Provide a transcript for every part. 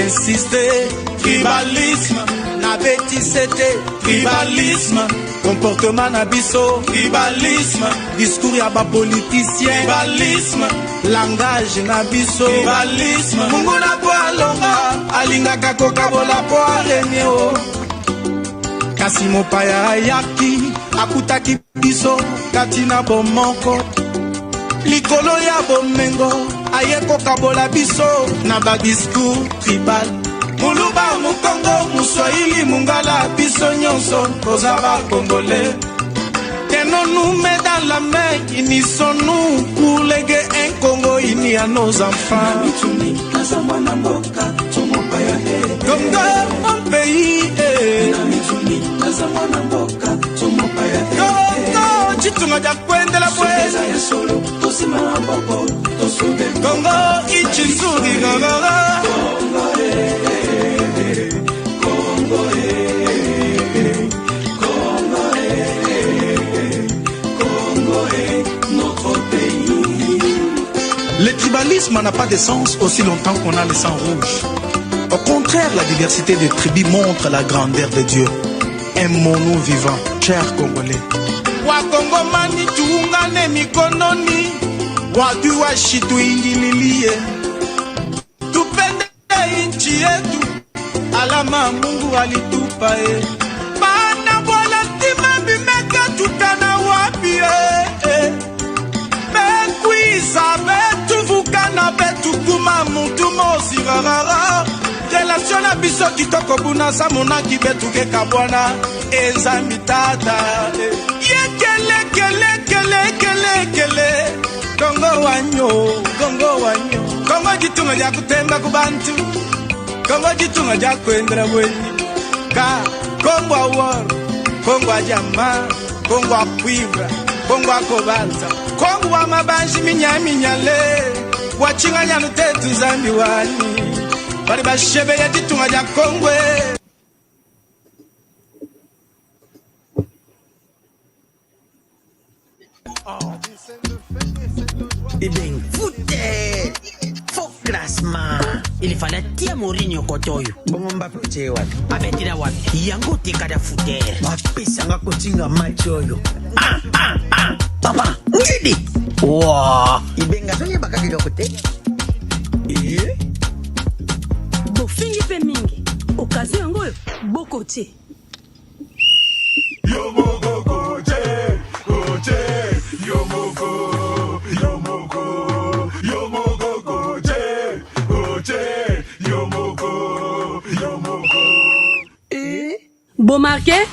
insisté. Tribalisme, na bétisete. Tribalisme, comportement na biso. Tribalisme, discours ya ba politicien. Tribalisme, langage na biso. Tribalisme, mungu na po alonga, alingaka kokabola po arenye o. Kasi mopaya ayaki, akutaki biso, kati na bomoko. Likolo ya bomengo, aye kokabola biso, na ba discours tribal. Muluba mukongo, muswahili mungala, biso nyonso, koza ba congolais. Tenons-nous main dans la main, unissons-nous pour léguer un Congo uni à nos enfants. Congo, mon pays, Congo, chitunga ja kwende la bweza. Congo, ichizuri gagara. Congo, notre pays. Le tribalisme n'a pas de sens aussi longtemps qu'on a le sang rouge. Au contraire, la diversité des tribus montre la grandeur de Dieu. Aimons-nous vivants, chers Congolais. Wakongomani tuungane mikononi, watu washitu ingililie. Tupende nchi yetu, alama Mungu alitupa e. Bana bola tima bimeka tutana wapi e. Bekwisa betu vukana betu kuma muntu mosi rarara. Relation na biso kitoko buna sa monaki betu ke kabwana ezambi tata. Yekele kele kele kele kele. Kongo wanyo, Kongo wanyo. Kongo jitunga ja kutemba kubantu. Kongo jitunga ja kwendera bwenyi. Ka Kongo awor, Kongo ajama, Kongo akwibra, Kongo akobanza. Kongo amabanji minyami nyale. Wachinga nyanu tetu zambi wani. Bari bashebe ya jitunga ja Kongwe. Eh bien, foutez! Faut classement. Il fallait tia Mourinho kotoyo. Bongo Mbappé uche wapi? Abetira wapi? Yango tekada fouter. Mapesa nga kotinga match oyo. Papa, ngidi. Wow. Ibenga sonye baka kiloko te. Bofingi pe mingi. Okazi yango boko te. Yomoko koje, koje, yomoko, yomoko, yomoko koje, koje, yomoko, yomoko. Bon marqué?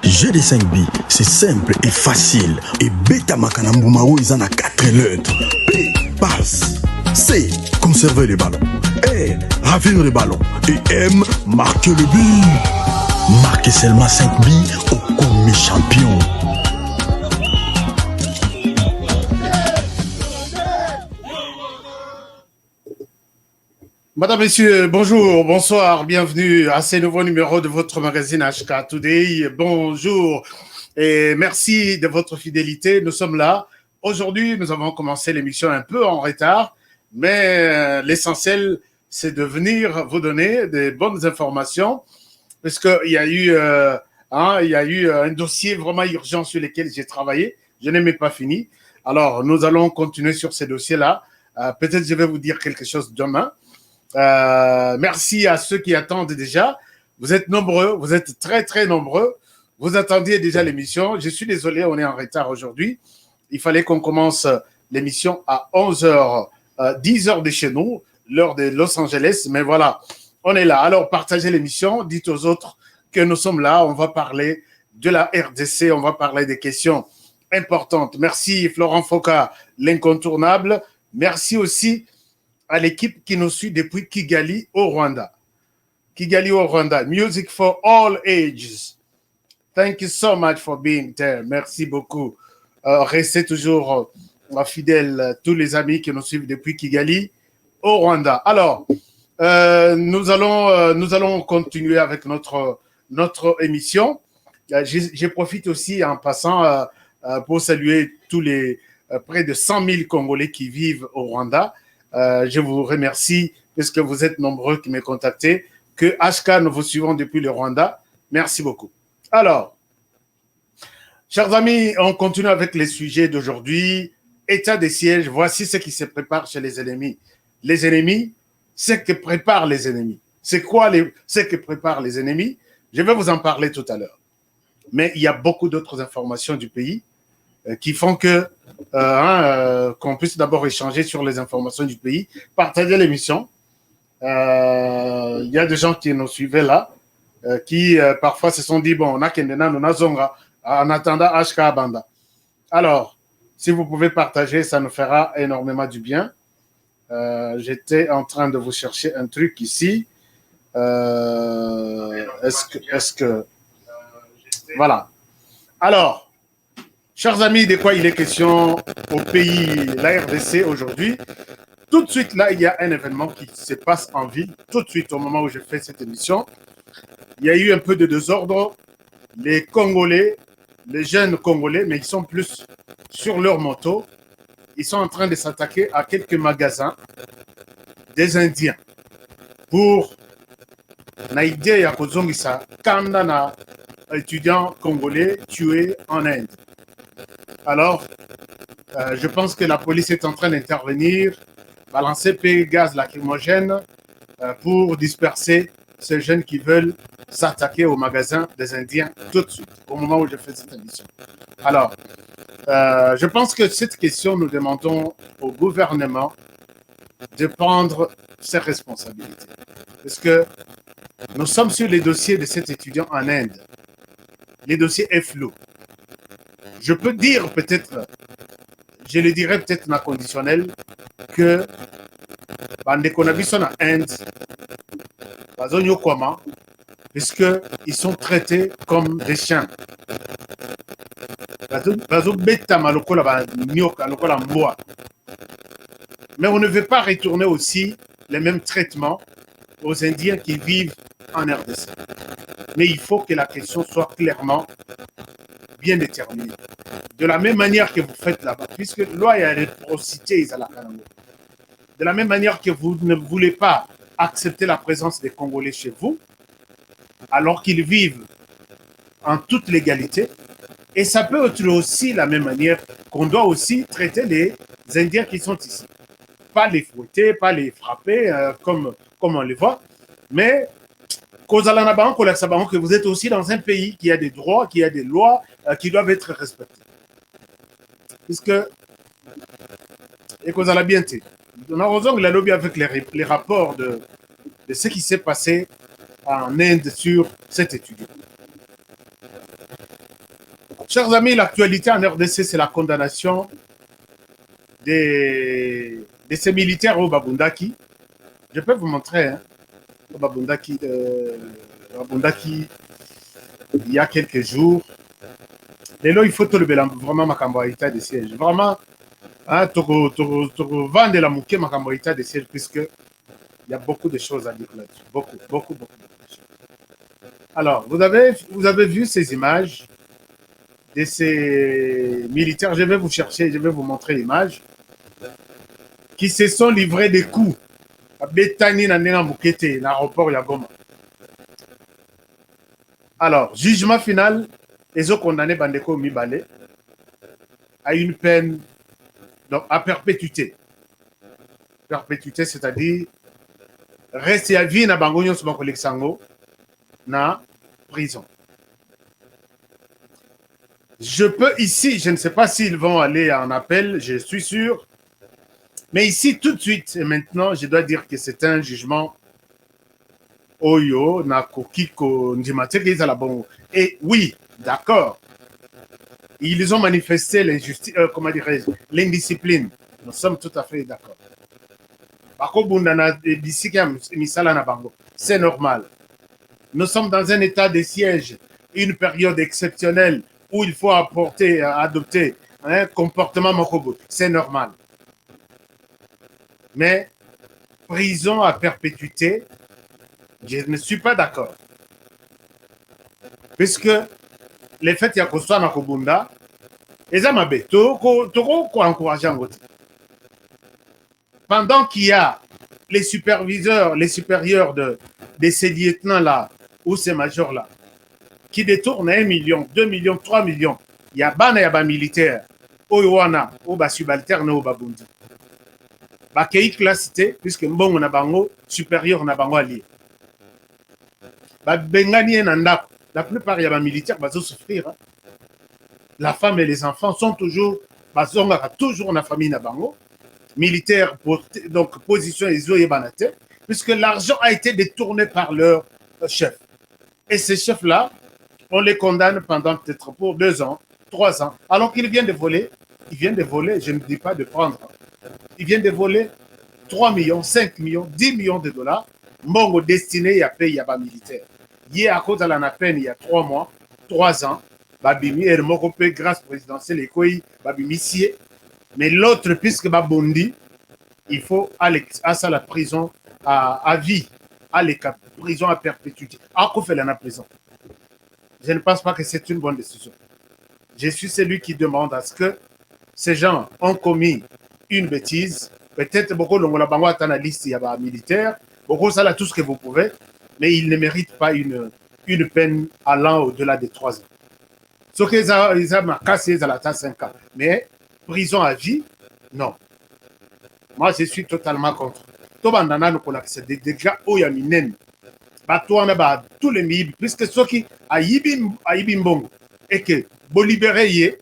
GD5B, c'est simple et facile. Et Beta Makanambumao, ils en a 4 lettres. P, passe. C, conserver les ballons. R, ravir les ballons. Et M, marquer le but. Marquez seulement 5 billes au commis champion. Madame, Messieurs, bonjour, bonsoir, bienvenue à ce nouveau numéro de votre magazine HK Today. Bonjour et merci de votre fidélité. Nous sommes là. Aujourd'hui, nous avons commencé l'émission un peu en retard, mais l'essentiel, c'est de venir vous donner des bonnes informations, parce qu'il y a eu, un dossier vraiment urgent sur lequel j'ai travaillé. Je n'ai même pas fini. Alors, nous allons continuer sur ces dossiers-là. Peut-être je vais vous dire quelque chose demain. Merci à ceux qui attendent déjà. Vous êtes nombreux, vous êtes très très nombreux. Vous attendiez déjà l'émission. Je suis désolé, on est en retard aujourd'hui. Il fallait qu'on commence l'émission à 11h, 10h de chez nous, l'heure de Los Angeles. Mais voilà, on est là. Alors partagez l'émission, dites aux autres que nous sommes là. On va parler de la RDC, on va parler des questions importantes. Merci Florent Foka, l'incontournable. Merci aussi à l'équipe qui nous suit depuis Kigali au Rwanda. Kigali au Rwanda. Music for all ages. Thank you so much for being there. Merci beaucoup. Restez toujours fidèles, tous les amis qui nous suivent depuis Kigali au Rwanda. Alors, nous allons continuer avec notre émission. Je profite aussi en passant pour saluer tous les près de 100 000 Congolais qui vivent au Rwanda. Je vous remercie. puisque vous êtes nombreux qui me contactez, que HK, nous vous suivons depuis le Rwanda. Merci beaucoup. Alors, chers amis, on continue avec les sujets d'aujourd'hui. État des sièges, voici ce qui se prépare chez les ennemis. Les ennemis, ce que préparent les ennemis. C'est quoi ce que préparent les ennemis? Je vais vous en parler tout à l'heure. Mais il y a beaucoup d'autres informations du pays qui font que qu'on puisse d'abord échanger sur les informations du pays, partager l'émission. Il y a des gens qui nous suivaient là, qui parfois se sont dit, bon, on a Kendena, on a Zonga, en attendant HK Banda. Alors, si vous pouvez partager, ça nous fera énormément du bien. J'étais en train de vous chercher un truc ici. Est-ce que... Voilà. Alors, chers amis, de quoi il est question au pays, la RDC aujourd'hui? Tout de suite, là, il y a un événement qui se passe en ville. Tout de suite, au moment où je fais cette émission, il y a eu un peu de désordre. Les Congolais, les jeunes Congolais, mais ils sont plus sur leur moto, ils sont en train de s'attaquer à quelques magasins des Indiens pour na idée ya kozongisa kanda na étudiants congolais tués en Inde. Alors, je pense que la police est en train d'intervenir, balancer gaz lacrymogène pour disperser ces jeunes qui veulent s'attaquer au magasin des Indiens tout de suite, au moment où je fais cette émission. Alors, je pense que cette question, nous demandons au gouvernement de prendre ses responsabilités. Parce que nous sommes sur les dossiers de cet étudiant en Inde. Les dossiers est flou. Je peux dire peut-être, je le dirais peut-être en conditionnel, que Bandeko Nabiso en Inde, Bazonyo Kwama, puisqu'ils sont traités comme des chiens. Mais on ne veut pas retourner aussi les mêmes traitements aux Indiens qui vivent en RDC. Mais il faut que la question soit clairement bien déterminée. De la même manière que vous faites là-bas, puisque loi et réciprocité, de la même manière que vous ne voulez pas accepter la présence des Congolais chez vous, alors qu'ils vivent en toute légalité, et ça peut être aussi la même manière qu'on doit aussi traiter les Indiens qui sont ici. Pas les fouetter, pas les frapper comme on les voit, mais que vous êtes aussi dans un pays qui a des droits, qui a des lois qui doivent être respectées. Puisque, et qu'on a la bien été. On a raison que la lobby avec les rapports de ce qui s'est passé en Inde sur cette étude. Chers amis, l'actualité en RDC, c'est la condamnation de ces militaires au Babundaki. Je peux vous montrer, hein, au Babundaki, il y a quelques jours. Et là, il faut vraiment ma état de siège. Vraiment, hein, vendre la mouquet ma état de siège, puisque il y a beaucoup de choses à dire là-dessus. Beaucoup de choses. Alors, vous avez vu ces images de ces militaires. Je vais vous chercher, je vais vous montrer l'image. Qui se sont livrés des coups à Betani dans l'aéroport Yagoma. Alors, jugement final, ils ont condamné Bandeko Mibale à une peine, donc à perpétuité. Perpétuité, c'est-à-dire rester à vie dans Bangonyo Sobakoleksango, na prison. Je peux ici, je ne sais pas s'ils vont aller en appel, je suis sûr. Mais ici, tout de suite, et maintenant, je dois dire que c'est un jugement Oyo, Nakokiko, Ndimate, et oui, d'accord. Ils ont manifesté l'injustice, comment dirais-je, l'indiscipline. Nous sommes tout à fait d'accord. C'est normal. Nous sommes dans un état de siège, une période exceptionnelle où il faut adopter un comportement mokobo. C'est normal. Mais prison à perpétuité, je ne suis pas d'accord. Puisque les faits y a construit dans Kobunda, et ça m'a bé, pendant qu'il y a les superviseurs, les supérieurs de ces lieutenants-là, ou ces majors-là, qui détournent 1 million, 2 millions, 3 millions, il y a bana, il y a militaire, oyoana, ou subalterne, ou babundi. Bakei classité, puisque mbongo na bango, supérieur na bango allié. Bengani nanda, la plupart, il y a militaires, ils vont souffrir. Hein. La femme et les enfants sont toujours, toujours dans la famille na bango. Militaires, donc position et banate, puisque l'argent a été détourné par leur chef. Et ces chefs-là, on les condamne pendant peut-être pour 2 ans, 3 ans, alors qu'ils viennent de voler. Ils viennent de voler, je ne dis pas de prendre. Ils viennent de voler 3 millions, 5 millions, 10 millions de dollars, mongo destiné à payer à militaire. Il y a à cause de la peine, il y a 3 mois, 3 ans, babimi, et le grâce présidentielle, et quoi, babimi, mais l'autre, puisque Babondi, il faut aller à la prison à vie, à la prison à perpétuité. À quoi fait la prison? Je ne pense pas que c'est une bonne décision. Je suis celui qui demande à ce que ces gens ont commis une bêtise. Peut-être beaucoup de gens ont la liste, il y a militaire, beaucoup ça là tout ce que vous pouvez, mais ils ne méritent pas une peine allant au-delà de 3 ans. Ce qu'ils ont cassé à la 5 ans. Mais prison à vie, non. Moi, je suis totalement contre. C'est déjà où il y a minen. Tous les mibs, puisque ceux qui a Mbongo et que bon libéré,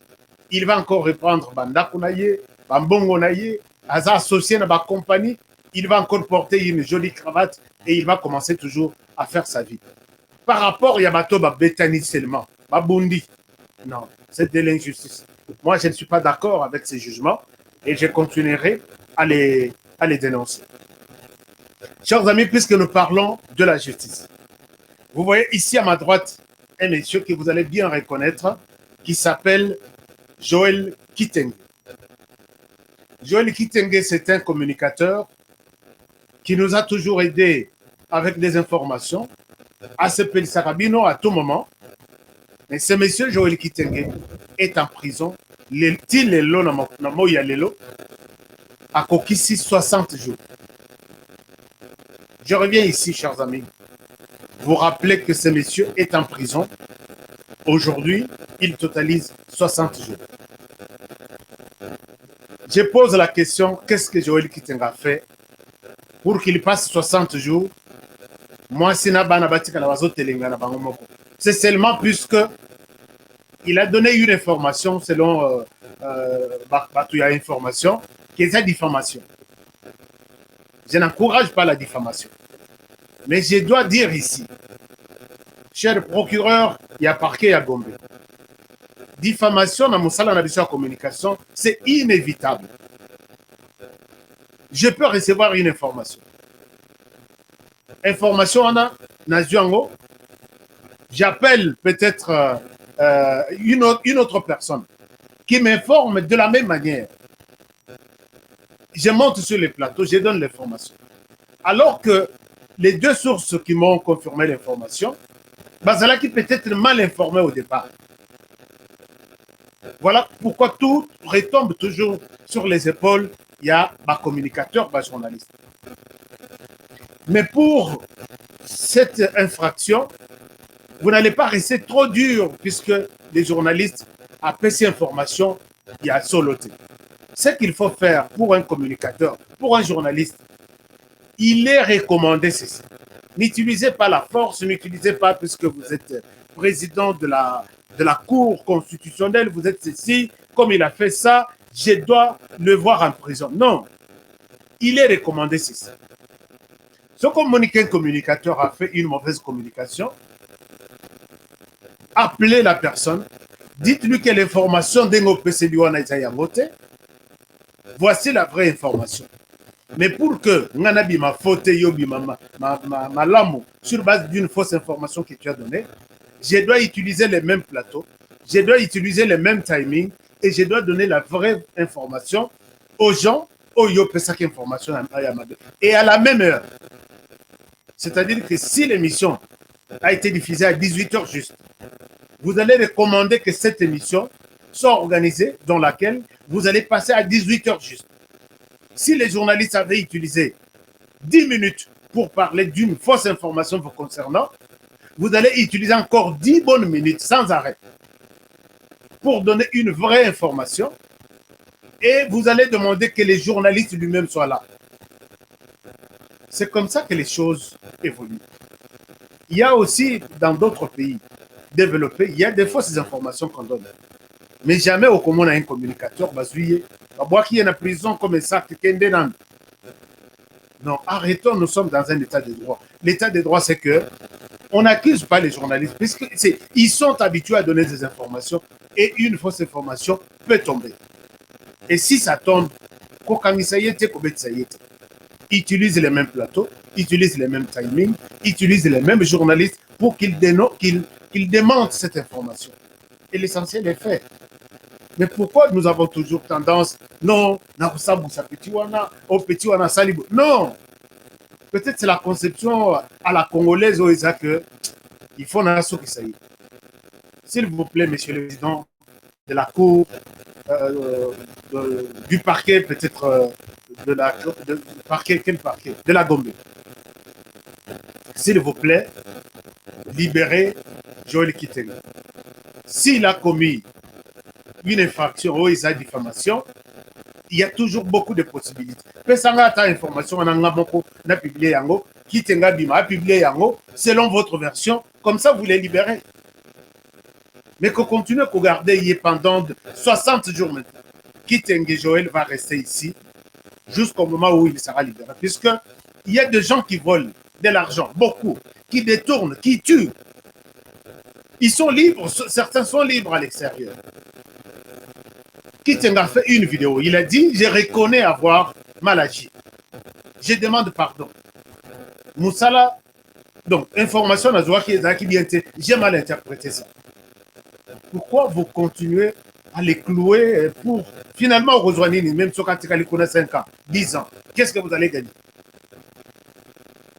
il va encore reprendre Bandakunaye, Bambongo Naye, Aza associé à ma compagnie, il va encore porter une jolie cravate et il va commencer toujours à faire sa vie. Par rapport à Yabato Betani seulement, Babundi, non, c'est de l'injustice. Moi, je ne suis pas d'accord avec ces jugements et je continuerai à les dénoncer. Chers amis, puisque nous parlons de la justice, vous voyez ici à ma droite un monsieur que vous allez bien reconnaître qui s'appelle Joël Kitenge. Joël Kitenge, c'est un communicateur qui nous a toujours aidés avec des informations à ce pays Sarabino à tout moment. Mais ce monsieur Joël Kitenge est en prison. À Kokisi 60 jours. Je reviens ici, chers amis. Vous rappelez que ce monsieur est en prison. Aujourd'hui, il totalise 60 jours. Je pose la question, qu'est-ce que Joël Kitenge a fait pour qu'il passe 60 jours? Moi, c'est seulement puisque il a donné une information selon Batouya Information, qui est la diffamation. Je n'encourage pas la diffamation. Mais je dois dire ici, cher procureur, il y a parquet à Gombe. Diffamation dans mon salon de communication, c'est inévitable. Je peux recevoir une information. Information, on a, Nazuango, j'appelle peut-être une autre personne qui m'informe de la même manière. Je monte sur les plateaux, je donne l'information. Alors que les 2 sources qui m'ont confirmé l'information, Bazala qui peut être mal informé au départ. Voilà pourquoi tout retombe toujours sur les épaules. Il y a un communicateur, un journaliste. Mais pour cette infraction, vous n'allez pas rester trop dur puisque les journalistes, après ces informations, il y a soloté. Ce qu'il faut faire pour un communicateur, pour un journaliste, il est recommandé ceci. N'utilisez pas la force, n'utilisez pas, puisque vous êtes président de la Cour constitutionnelle, vous êtes ceci, comme il a fait ça, je dois le voir en prison. Non, il est recommandé ceci. Ce qu'un communicateur a fait une mauvaise communication, appelez la personne, dites-lui que l'information voici la vraie information. Mais pour que Nganabi m'a fauté ma lame sur base d'une fausse information que tu as donnée, je dois utiliser les mêmes plateaux, je dois utiliser les mêmes timings et je dois donner la vraie information aux gens information et à la même heure. C'est-à-dire que si l'émission a été diffusée à 18h juste, vous allez recommander que cette émission soit organisée dans laquelle vous allez passer à 18h juste. Si les journalistes avaient utilisé 10 minutes pour parler d'une fausse information vous concernant, vous allez utiliser encore 10 bonnes minutes sans arrêt pour donner une vraie information et vous allez demander que les journalistes lui-même soient là. C'est comme ça que les choses évoluent. Il y a aussi dans d'autres pays développés, il y a des fausses informations qu'on donne. Mais jamais au commun on a un communicateur basouillé. Qui est en prison comme ça, non, arrêtons, nous sommes dans un état de droit. L'état de droit, c'est que on n'accuse pas les journalistes, puisqu'ils sont habitués à donner des informations et une fausse information peut tomber. Et si ça tombe, utilise les mêmes plateaux, utilise les mêmes timings, utilise les mêmes journalistes pour qu'ils démentent cette information. Et l'essentiel est fait. Mais pourquoi nous avons toujours tendance, non, non, peut-être c'est la conception à la congolaise où il faut que ça y est. S'il vous plaît, monsieur le président de la cour, du parquet, peut-être quel parquet? De la Gombe. S'il vous plaît, libérez Joël Kitenge. S'il a commis une infraction ou une diffamation, il y a toujours beaucoup de possibilités. Pesanga ta information, on a publié yango, Kitenga Bima a publié yango, selon votre version, comme ça vous les libérez. Mais qu'on continue à garder pendant 60 jours maintenant. Kitenge Joël va rester ici jusqu'au moment où il sera libéré. Puisqu'il y a des gens qui volent de l'argent, beaucoup, qui détournent, qui tuent. Ils sont libres, certains sont libres à l'extérieur. Kitenge a fait une vidéo, il a dit, je reconnais avoir mal agi. Je demande pardon. Moussala, donc, information à Zoua qui est bien été, j'ai mal interprété ça. Pourquoi vous continuez à les clouer pour finalement rejoindre, même si vous connaissez 5 ans, 10 ans, qu'est-ce que vous allez gagner?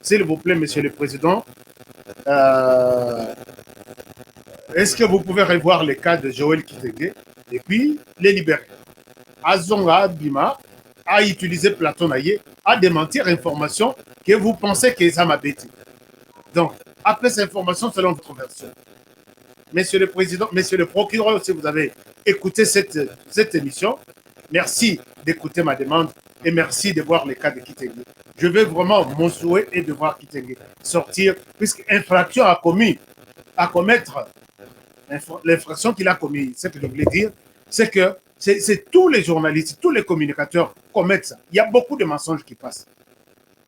S'il vous plaît, monsieur le président, est-ce que vous pouvez revoir les cas de Joël Kitenge et puis les libérer? Azonga Bima a utilisé Platon Aye à démentir l'information que vous pensez que ça m'a bêté. Donc, après cette information selon votre version. Monsieur le président, monsieur le procureur, si vous avez écouté cette émission, merci d'écouter ma demande et merci de voir les cas de Kitenge. Je veux vraiment, mon souhait est de voir Kitenge sortir, puisque infraction à commettre, l'infraction qu'il a commis, ce que je voulais dire, c'est que c'est tous les journalistes, tous les communicateurs commettent ça. Il y a beaucoup de mensonges qui passent.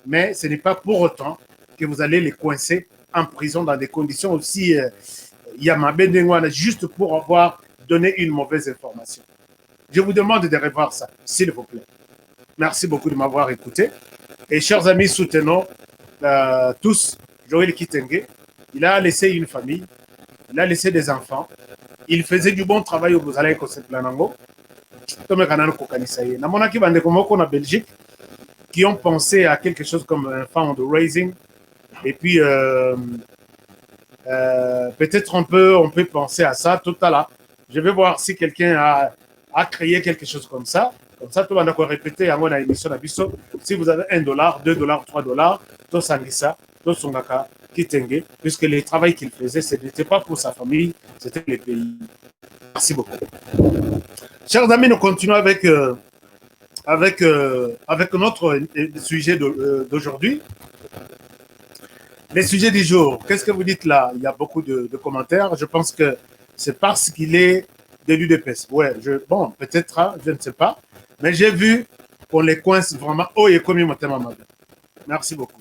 Mais ce n'est pas pour autant que vous allez les coincer en prison dans des conditions aussi juste pour avoir donné une mauvaise information. Je vous demande de revoir ça, s'il vous plaît. Merci beaucoup de m'avoir écouté. Et chers amis, soutenons tous Joël Kitenge. Il a laissé une famille, il a laissé des enfants. Il faisait du bon travail au Bozalaï Koseplanango. En Belgique, qui ont pensé à quelque chose comme un fundraising. Et puis, peut-être on peut penser à ça tout à l'heure. Je vais voir si quelqu'un a créé quelque chose comme ça. Comme ça, tout le monde a répété à mon émission. Si vous avez $1, $2, $3, tout ça, tout Songaka, Kitenge, puisque le travail qu'il faisait, ce n'était pas pour sa famille, c'était les pays. Merci beaucoup. Chers amis, nous continuons avec notre sujet d'aujourd'hui. Les sujets du jour, qu'est-ce que vous dites là? Il y a beaucoup de commentaires. Je pense que c'est parce qu'il est de l'UDPS. Ouais, bon, peut-être, hein, je ne sais pas. Mais j'ai vu qu'on les coince vraiment. Oh, et comme il merci beaucoup.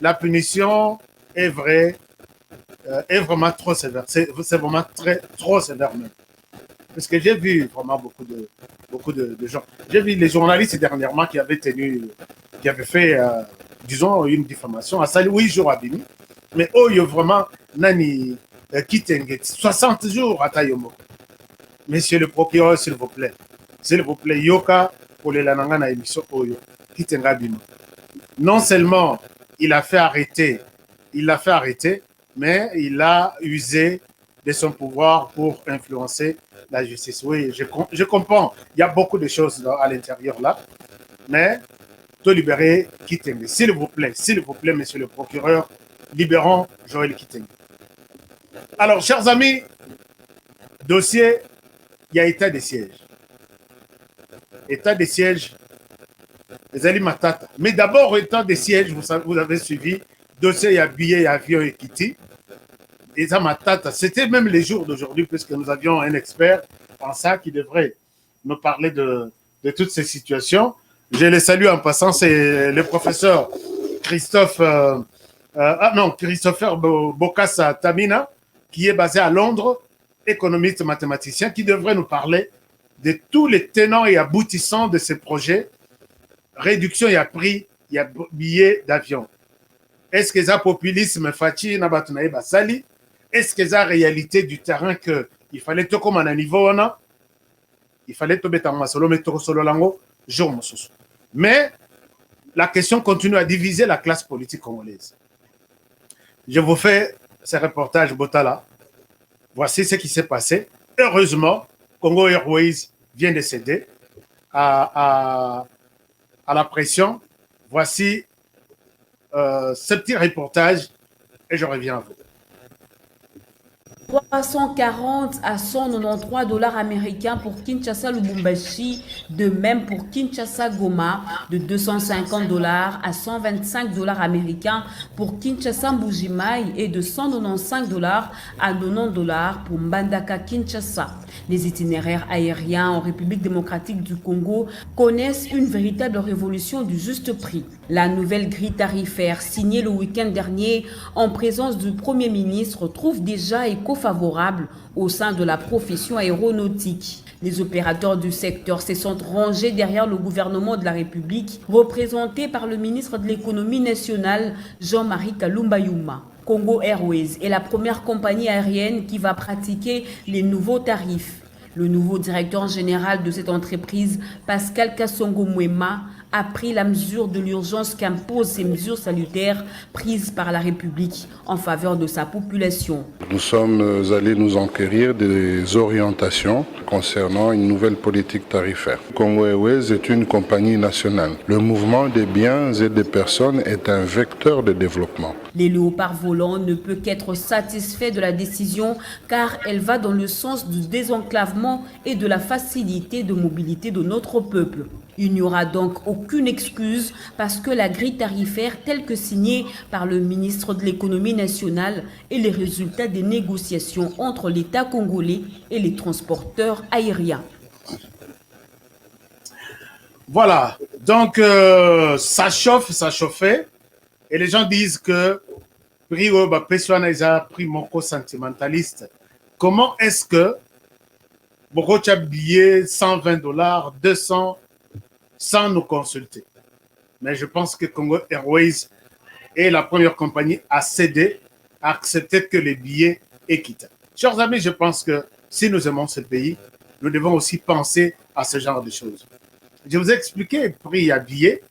La punition est vraiment trop sévère. C'est vraiment trop sévère même. Parce que j'ai vu vraiment beaucoup de gens. J'ai vu les journalistes dernièrement qui avaient fait, disons, une diffamation à Sali 8 jours à Bini. Mais oh, il y a vraiment Nani Kitenge, 60 jours à Tayomo. Monsieur le procureur, s'il vous plaît, Yoka, pour les lananga na émission Oyo, Kitenga Bima. Non seulement il l'a fait arrêter, mais il a usé de son pouvoir pour influencer la justice. Oui, je comprends. Il y a beaucoup de choses à l'intérieur là, mais de libérer Kitenge. S'il vous plaît, monsieur le procureur, libérons Joël Kitenge. Alors, chers amis, dossier, il y a état de siège. État de siège, les Ali Matata. Mais d'abord, état de siège, vous avez suivi, dossier, il y a billet, il y a avion et Kitty. Et ça, Matata, c'était même les jours d'aujourd'hui, puisque nous avions un expert en ça qui devrait nous parler de toutes ces situations. Je les salue en passant, c'est le professeur Christopher Bokassa Tamina, qui est basé à Londres, économiste mathématicien, qui devrait nous parler de tous les tenants et aboutissants de ces projets. Réduction, il y a prix, il y a billets d'avion. Est-ce que ça populisme Fachi Nabatunaï Basali? Est-ce que ça réalité du terrain qu'il fallait tout comme un niveau on a? Il fallait tout mettre en solo, mettre solo lango, jour mosusu. Mais la question continue à diviser la classe politique congolaise. Je vous fais ce reportage Botala. Voici ce qui s'est passé. Heureusement, Congo Airways vient de céder à la pression. Voici ce petit reportage et je reviens à vous. 340 à 193 dollars américains pour Kinshasa Lubumbashi, de même pour Kinshasa Goma, de 250 dollars à 125 dollars américains pour Kinshasa Mbujimai et de 195 dollars à 90 dollars pour Mbandaka Kinshasa. Les itinéraires aériens en République démocratique du Congo connaissent une véritable révolution du juste prix. La nouvelle grille tarifaire signée le week-end dernier en présence du Premier ministre trouve déjà écho favorable au sein de la profession aéronautique. Les opérateurs du secteur se sont rangés derrière le gouvernement de la République, représenté par le ministre de l'économie nationale, Jean-Marie Kalumba Youma. Congo Airways est la première compagnie aérienne qui va pratiquer les nouveaux tarifs. Le nouveau directeur général de cette entreprise, Pascal Kassongo Mwema, a pris la mesure de l'urgence qu'imposent ces mesures salutaires prises par la République en faveur de sa population. Nous sommes allés nous enquérir des orientations concernant une nouvelle politique tarifaire. Congo Airways est une compagnie nationale. Le mouvement des biens et des personnes est un vecteur de développement. Les léopards volants ne peut qu'être satisfait de la décision car elle va dans le sens du désenclavement et de la facilité de mobilité de notre peuple. Il n'y aura donc aucune excuse parce que la grille tarifaire telle que signée par le ministre de l'économie nationale est le résultat des négociations entre l'État congolais et les transporteurs aériens. Voilà, donc ça chauffe, ça chauffait. Et les gens disent que prix a pris mon sentimentaliste. Comment est-ce que beaucoup de billets 120 dollars, 200 sans nous consulter? Mais je pense que Congo Airways est la première compagnie à céder, à accepter que les billets aient quitté. Chers amis, je pense que si nous aimons ce pays, nous devons aussi penser à ce genre de choses. Je vous ai expliqué le prix à billets,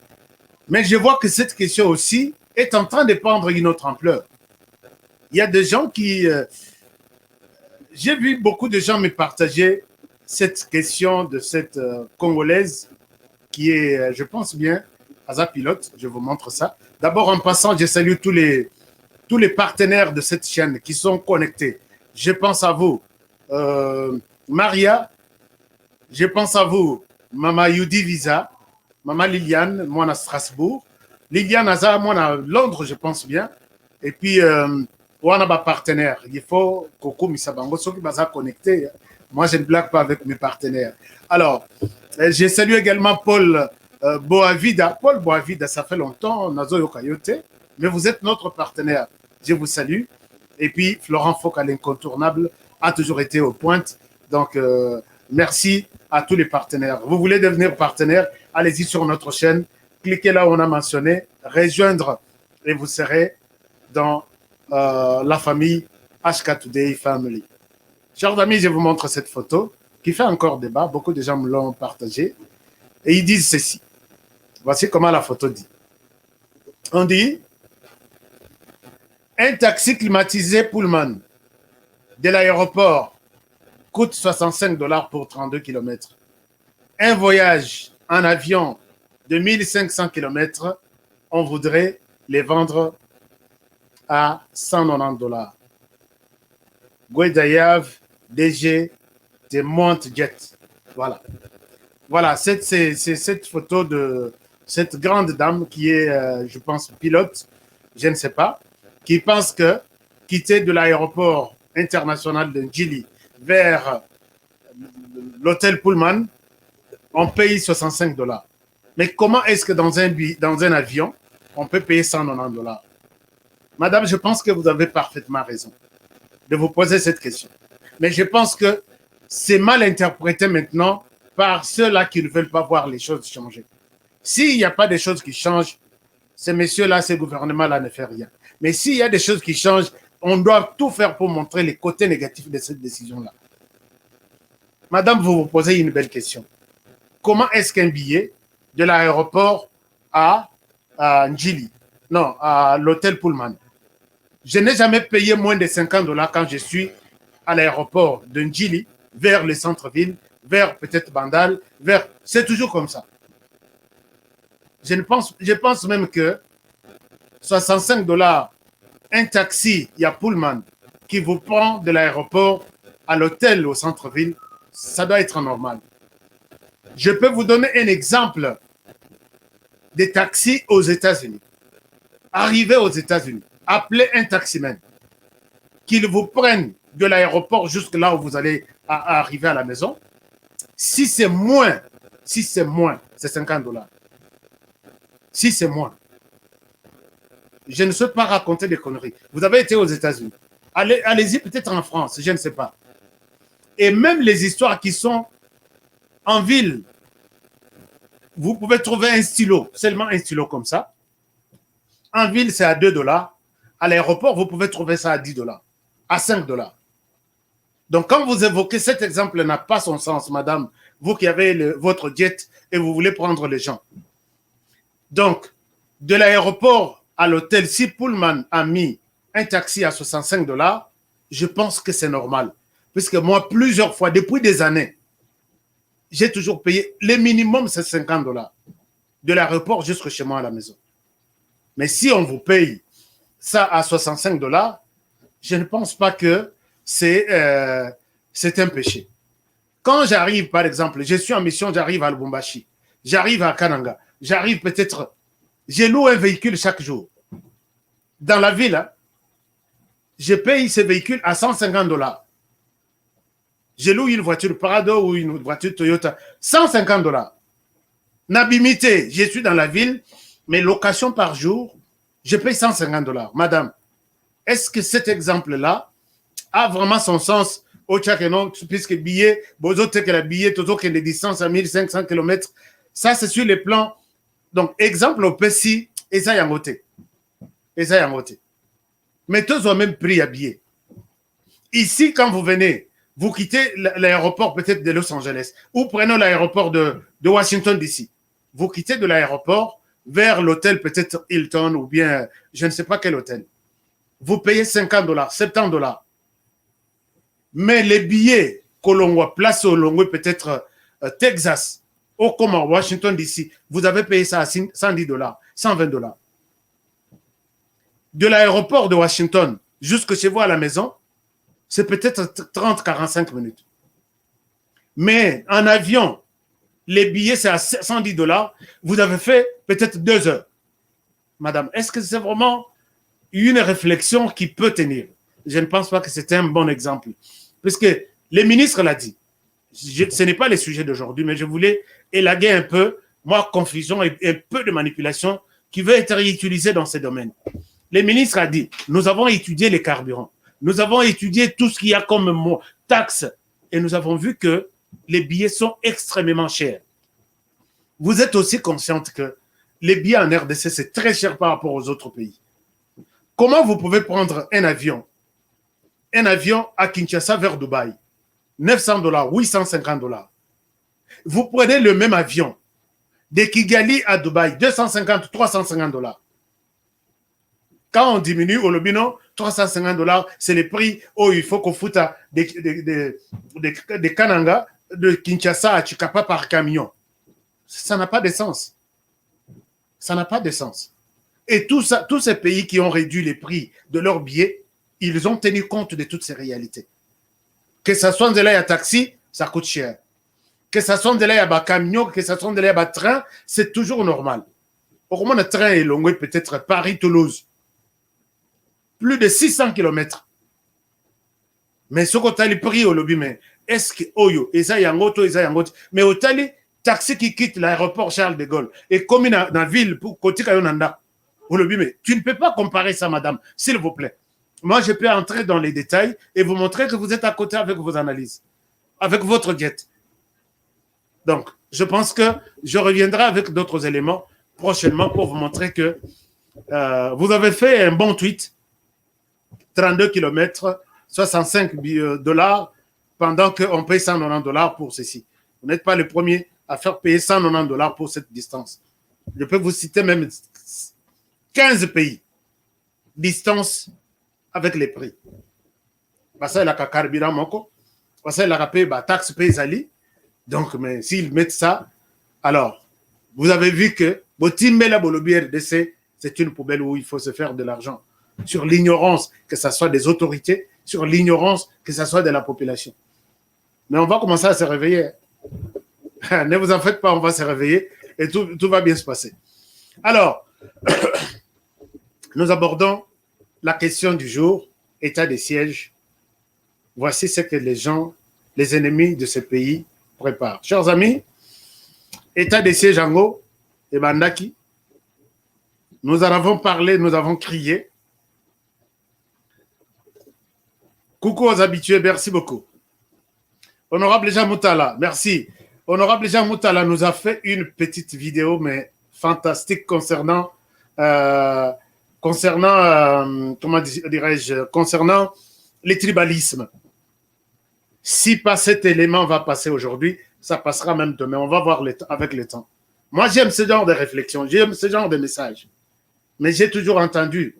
mais je vois que cette question aussi est en train de prendre une autre ampleur. Il y a des gens qui... j'ai vu beaucoup de gens me partager cette question de cette Congolaise qui est, je pense bien, Asa Pilote. Je vous montre ça. D'abord, en passant, je salue tous les partenaires de cette chaîne qui sont connectés. Je pense à vous, Maria. Je pense à vous, Mama Yudi Visa, Mama Liliane, moi à Strasbourg. Liliane Aza, moi à Londres, je pense bien. Et puis, on a des partenaires. Il faut Coco Misabango, ceux qui sont connectés. Moi, je ne blague pas avec mes partenaires. Alors, je salue également Paul Boavida. Paul Boavida, ça fait longtemps, Nazo Yokayote, mais vous êtes notre partenaire. Je vous salue. Et puis, Florent Foucault, l'incontournable, a toujours été aux pointes. Donc, merci à tous les partenaires. Vous voulez devenir partenaire, allez-y sur notre chaîne. Cliquez là où on a mentionné, rejoindre, et vous serez dans la famille HK Today Family. Chers amis, je vous montre cette photo qui fait encore débat. Beaucoup de gens me l'ont partagée. Et ils disent ceci. Voici comment la photo dit. On dit, un taxi climatisé Pullman de l'aéroport coûte 65 dollars pour 32 km. Un voyage en avion de 1500 km, on voudrait les vendre à 190 $. Gwedayav, DG, de Montjet. Voilà. Voilà, c'est cette photo de cette grande dame qui est, je pense, pilote, je ne sais pas, qui pense que quitter de l'aéroport international de Njili vers l'hôtel Pullman, on paye 65 $. Mais comment est-ce que dans un avion, on peut payer 190 $? Madame, je pense que vous avez parfaitement raison de vous poser cette question. Mais je pense que c'est mal interprété maintenant par ceux-là qui ne veulent pas voir les choses changer. S'il n'y a pas des choses qui changent, ces messieurs-là, ces gouvernements-là ne font rien. Mais s'il y a des choses qui changent, on doit tout faire pour montrer les côtés négatifs de cette décision-là. Madame, vous vous posez une belle question. Comment est-ce qu'un billet de l'aéroport à Njili, non, à l'hôtel Pullman, je n'ai jamais payé moins de 50 $ quand je suis à l'aéroport de Njili vers le centre-ville, vers peut-être Bandal, vers... C'est toujours comme ça. Je pense même que 65 $, un taxi, il y a Pullman, qui vous prend de l'aéroport à l'hôtel au centre-ville, ça doit être normal. Je peux vous donner un exemple des taxis aux États-Unis. Arrivez aux États-Unis, appelez un taximan, qu'il vous prenne de l'aéroport jusque là où vous allez arriver à la maison. Si c'est moins, c'est 50 $. Si c'est moins, je ne sais pas raconter des conneries. Vous avez été aux États-Unis. Allez-y peut-être en France, je ne sais pas. Et même les histoires qui sont en ville, vous pouvez trouver un stylo, seulement un stylo comme ça. En ville, c'est à 2 $. À l'aéroport, vous pouvez trouver ça à 10 $, à 5 $. Donc, quand vous évoquez cet exemple, n'a pas son sens, madame, vous qui avez votre jet et vous voulez prendre les gens. Donc, de l'aéroport à l'hôtel, si Pullman a mis un taxi à 65 $, je pense que c'est normal. Puisque moi, plusieurs fois, depuis des années, j'ai toujours payé, le minimum, c'est 50 $. De l'aéroport jusqu'à chez moi à la maison. Mais si on vous paye ça à 65 $, je ne pense pas que c'est un péché. Quand j'arrive, par exemple, je suis en mission, j'arrive à Lubumbashi, j'arrive à Kananga, j'arrive peut-être, je loue un véhicule chaque jour. Dans la ville, hein, je paye ce véhicule à 150 $. Je loue une voiture Prado ou une voiture Toyota, 150 $. Nabimité, je suis dans la ville, mes locations par jour, je paye 150 $. Madame, est-ce que cet exemple-là a vraiment son sens au Tchakeno, puisque billet, bozote que la billet, tout que les distances à 1500 km, ça c'est sur les plans. Donc, exemple au PSI, et ça y a voté. Et ça y a voté. Mais tous ont même pris à billet. Ici, quand vous venez, vous quittez l'aéroport peut-être de Los Angeles, ou prenez l'aéroport de Washington DC. Vous quittez de l'aéroport vers l'hôtel peut-être Hilton ou bien je ne sais pas quel hôtel. Vous payez 50 $, 70 $. Mais les billets que l'on voit placés au Longue, peut-être Texas, ou comme à Washington DC, vous avez payé ça à 110 $, 120 $. De l'aéroport de Washington jusque chez vous à la maison, c'est peut-être 30-45 minutes. Mais en avion, les billets, c'est à 110 $. Vous avez fait peut-être 2 heures. Madame, est-ce que c'est vraiment une réflexion qui peut tenir? Je ne pense pas que c'est un bon exemple. Puisque le ministre l'a dit. Ce n'est pas le sujet d'aujourd'hui, mais je voulais élaguer un peu, moi, confusion et un peu de manipulation qui veut être utilisée dans ces domaines. Le ministre a dit, nous avons étudié les carburants. Nous avons étudié tout ce qu'il y a comme taxes. Et nous avons vu que les billets sont extrêmement chers. Vous êtes aussi consciente que les billets en RDC, c'est très cher par rapport aux autres pays. Comment vous pouvez prendre un avion à Kinshasa vers Dubaï, 900 $, 850 $. Vous prenez le même avion de Kigali à Dubaï, 250, 350 $. Quand on diminue au Lobino, 350 $, c'est le prix où il faut qu'on foute des Kananga de Kinshasa à Chikapa par camion. Ça n'a pas de sens. Ça n'a pas de sens. Et tous ces pays qui ont réduit les prix de leurs billets, ils ont tenu compte de toutes ces réalités. Que ce soit de là à taxi, ça coûte cher. Que ce soit de là à camion, que ce soit de là à train, c'est toujours normal. Au moins, le train est long, peut-être Paris-Toulouse. Plus de 600 km. Mais ce qu'on a le prix au lobby, mais est-ce que Oyo, et ça y a un auto, et ça y a un auto, mais au tali, taxi qui quitte l'aéroport Charles de Gaulle, et comme dans la ville, pour côté Kayonanda, au lobby, mais tu ne peux pas comparer ça, madame, s'il vous plaît. Moi, je peux entrer dans les détails et vous montrer que vous êtes à côté avec vos analyses, avec votre diète. Donc, je pense que je reviendrai avec d'autres éléments prochainement pour vous montrer que vous avez fait un bon tweet, 32 km, 65 $, pendant qu'on paye 190 $ pour ceci. Vous n'êtes pas le premier à faire payer 190 $ pour cette distance. Je peux vous citer même 15 pays. Distance avec les prix. Ça, il y a carburant, moko. Ça, il y a payé taxe paysanne. Donc, mais s'ils mettent ça, alors, vous avez vu que RDC, c'est une poubelle où il faut se faire de l'argent. Sur l'ignorance, que ce soit des autorités, sur l'ignorance, que ce soit de la population. Mais on va commencer à se réveiller. Ne vous en faites pas, on va se réveiller et tout va bien se passer. Alors, nous abordons la question du jour, état de siège. Voici ce que les gens, les ennemis de ce pays préparent. Chers amis, état de siège en haut, et Bandaki, nous en avons parlé, nous avons crié. Coucou aux habitués, merci beaucoup. Honorable Jean Moutala, merci. Honorable Jean Moutala nous a fait une petite vidéo, mais fantastique concernant comment dirais-je, concernant les tribalismes. Si pas cet élément va passer aujourd'hui, ça passera même demain. On va voir avec le temps. Moi, j'aime ce genre de réflexion, j'aime ce genre de message. Mais j'ai toujours entendu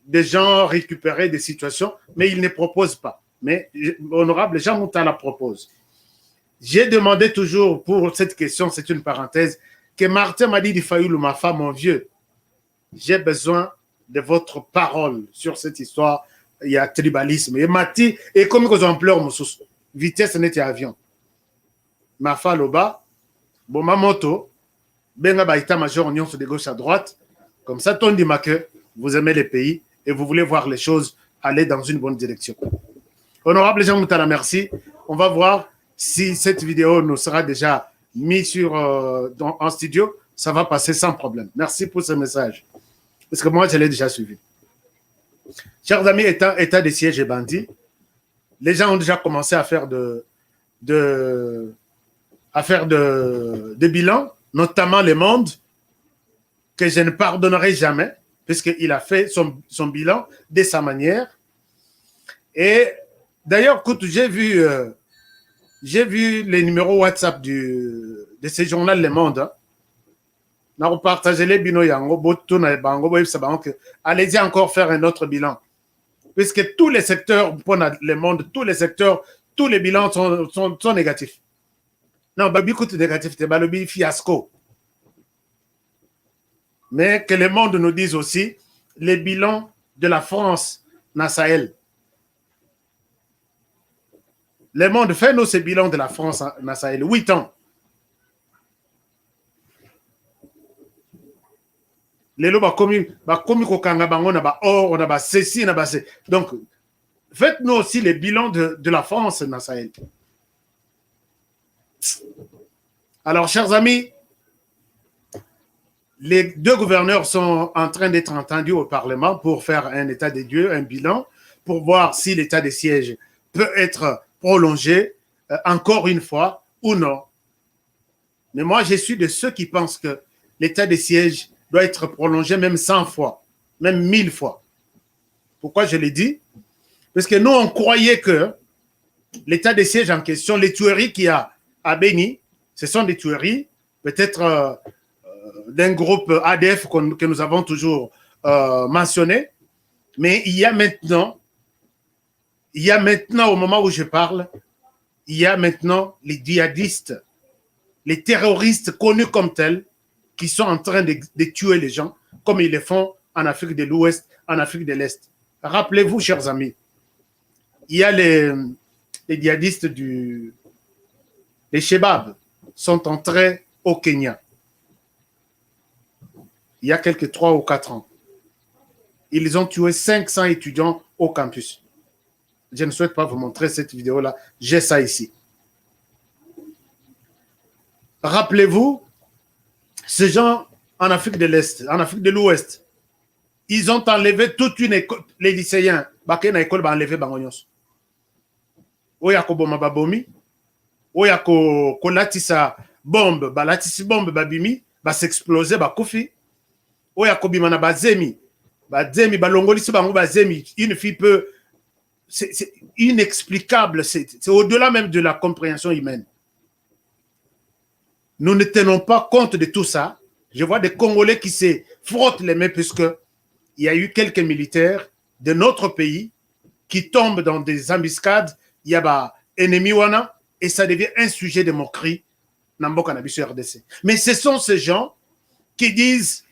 des gens récupérer des situations, mais ils ne proposent pas. Mais honorable Jean Moutala propose. J'ai demandé toujours pour cette question, c'est une parenthèse, que Martin m'a dit Fayoulou, ma femme, mon vieux, j'ai besoin de votre parole sur cette histoire. Il y a tribalisme. Et Mati, et comme ils ont pleuré, vitesse n'était avion. Ma femme, là-bas, bon, ma moto, benga baïta major, on de gauche à droite. Comme ça, ton dit que vous aimez les pays et vous voulez voir les choses aller dans une bonne direction. Honorable Jean Moutala, merci. On va voir si cette vidéo nous sera déjà mise en studio. Ça va passer sans problème. Merci pour ce message. Parce que moi, je l'ai déjà suivi. Chers amis, état des sièges et bandits, les gens ont déjà commencé à faire de bilans, notamment Le Monde, que je ne pardonnerai jamais, puisqu'il a fait son bilan de sa manière. Et d'ailleurs, écoute, j'ai vu les numéros WhatsApp de ce journal Le Monde. Hein. Allez-y encore faire un autre bilan. Puisque tous les secteurs, pour le monde, tous les bilans sont négatifs. Non, beaucoup négatif, c'est fiasco. Mais que le monde nous dise aussi les bilans de la France dans Sahel. Le monde fait nous ces bilans de la France dans Sahel. 8 ans. Les lots commis kokanga bango na ba or na ba ceci na ba c'est. Donc faites-nous aussi les bilans de la France dans Sahel. Alors chers amis, les deux gouverneurs sont en train d'être entendus au Parlement pour faire un état des lieux, un bilan, pour voir si l'état des sièges peut être prolongé encore une fois ou non. Mais moi, je suis de ceux qui pensent que l'état des sièges doit être prolongé même 100 fois, même 1000 fois. Pourquoi je l'ai dit? Parce que nous, on croyait que l'état des sièges en question, les tueries qu'il y a à Beni, ce sont des tueries peut-être d'un groupe ADF que nous avons toujours mentionné. Mais il y a maintenant, au moment où je parle, il y a maintenant les djihadistes, les terroristes connus comme tels, qui sont en train de tuer les gens, comme ils le font en Afrique de l'Ouest, en Afrique de l'Est. Rappelez-vous, chers amis, il y a les djihadistes les Shebabs sont entrés au Kenya. Il y a quelques 3 ou 4 ans. Ils ont tué 500 étudiants au campus. Je ne souhaite pas vous montrer cette vidéo-là. J'ai ça ici. Rappelez-vous, ces gens en Afrique de l'Est, en Afrique de l'Ouest, ils ont enlevé toute une école, les lycéens, ils ont enlevé Bangonyos. Oya ko boma babomi, oya ko latisa bombe, latisi bombe babimi, s'exploser bakufi, oya ko bimana bazemi, balongolisi bango bazemi, une fille peut, c'est inexplicable, c'est au-delà même de la compréhension humaine. Nous ne tenons pas compte de tout ça. Je vois des Congolais qui se frottent les mains puisque il y a eu quelques militaires de notre pays qui tombent dans des embuscades. Il y a ennemi wana et ça devient un sujet de moquerie dans le RDC. Mais ce sont ces gens qui disent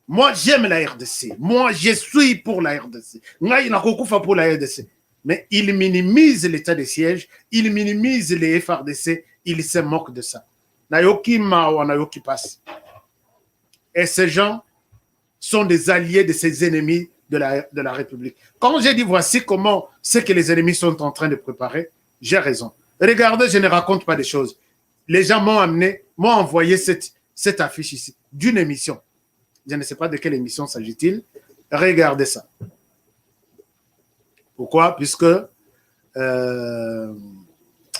moi j'aime la RDC, moi je suis pour la RDC, pour la RDC. Mais ils minimisent l'état de siège, ils minimisent les FRDC, ils se moquent de ça. Nayoki Mao, Nayoki passe. Et ces gens sont des alliés de ces ennemis de la République. Quand j'ai dit voici comment c'est que les ennemis sont en train de préparer, j'ai raison. Regardez, je ne raconte pas des choses. Les gens m'ont envoyé cette affiche ici, d'une émission. Je ne sais pas de quelle émission s'agit-il. Regardez ça. Pourquoi? Puisque,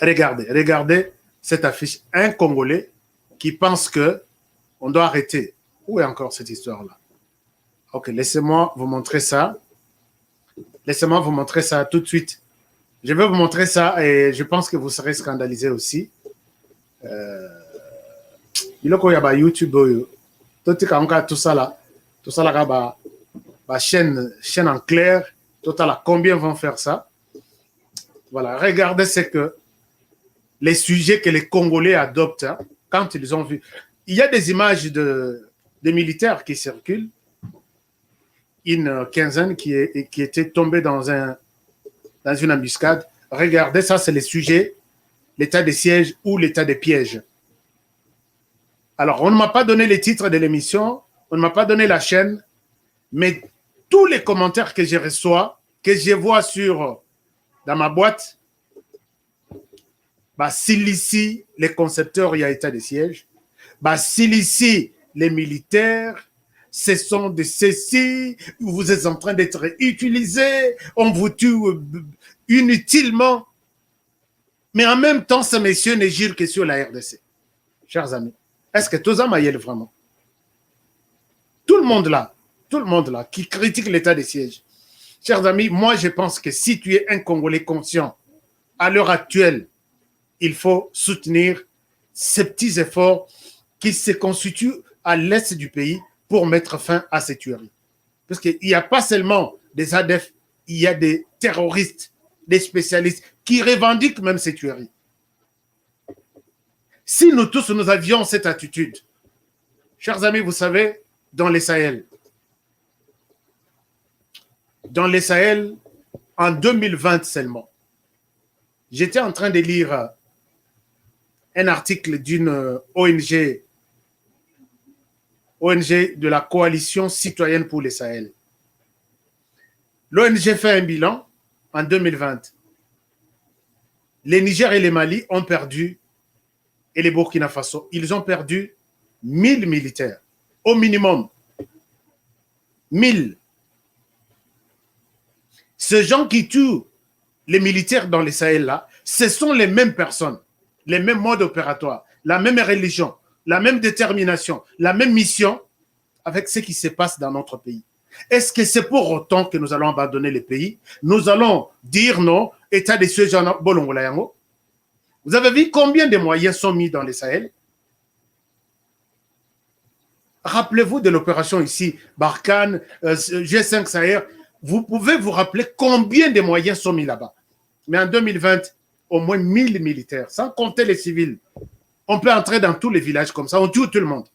regardez cette affiche. Un Congolais qui pense que on doit arrêter. Où est encore cette histoire-là? Ok, laissez-moi vous montrer ça. Laissez-moi vous montrer ça tout de suite. Je vais vous montrer ça et je pense que vous serez scandalisés aussi. Il y a YouTube, tout ça là, chaîne en clair. Total, combien vont faire ça? Voilà, regardez ce que les sujets que les Congolais adoptent hein, quand ils ont vu. Il y a des images de militaires qui circulent. Une quinzaine qui était tombée dans une embuscade. Regardez, ça, c'est les sujets, l'état de siège ou l'état de piège. Alors, on ne m'a pas donné les titres de l'émission, on ne m'a pas donné la chaîne, mais tous les commentaires que je reçois, que je vois dans ma boîte, s'il ici, les concepteurs, il y a état de siège, s'il ici, les militaires, ce sont de ceci, vous êtes en train d'être utilisés, on vous tue inutilement. Mais en même temps, ces messieurs ne jurent que sur la RDC. Chers amis, est-ce que tout ça m'a vraiment? Tout le monde là, qui critique l'état de siège. Chers amis, moi je pense que si tu es un Congolais conscient, à l'heure actuelle, il faut soutenir ces petits efforts qui se constituent à l'est du pays pour mettre fin à ces tueries. Parce qu'il n'y a pas seulement des ADF, il y a des terroristes, des spécialistes qui revendiquent même ces tueries. Si nous tous, nous avions cette attitude, chers amis, vous savez, dans les Sahel, en 2020 seulement, j'étais en train de lire un article d'une ONG de la Coalition citoyenne pour les Sahel. L'ONG fait un bilan en 2020. Les Niger et les Mali ont perdu, et les Burkina Faso, ils ont perdu 1000 militaires, au minimum. 1000. Ces gens qui tuent les militaires dans les Sahel là, ce sont les mêmes personnes, les mêmes modes opératoires, la même religion, la même détermination, la même mission avec ce qui se passe dans notre pays. Est-ce que c'est pour autant que nous allons abandonner le pays? Nous allons dire non, état de siège en Bolongolayango. Vous avez vu combien de moyens sont mis dans les Sahel? Rappelez-vous de l'opération ici, Barkhane, G5 Sahel. Vous pouvez vous rappeler combien de moyens sont mis là-bas. Mais en 2020, au moins 1000 militaires, sans compter les civils. On peut entrer dans tous les villages comme ça, on tue tout le monde.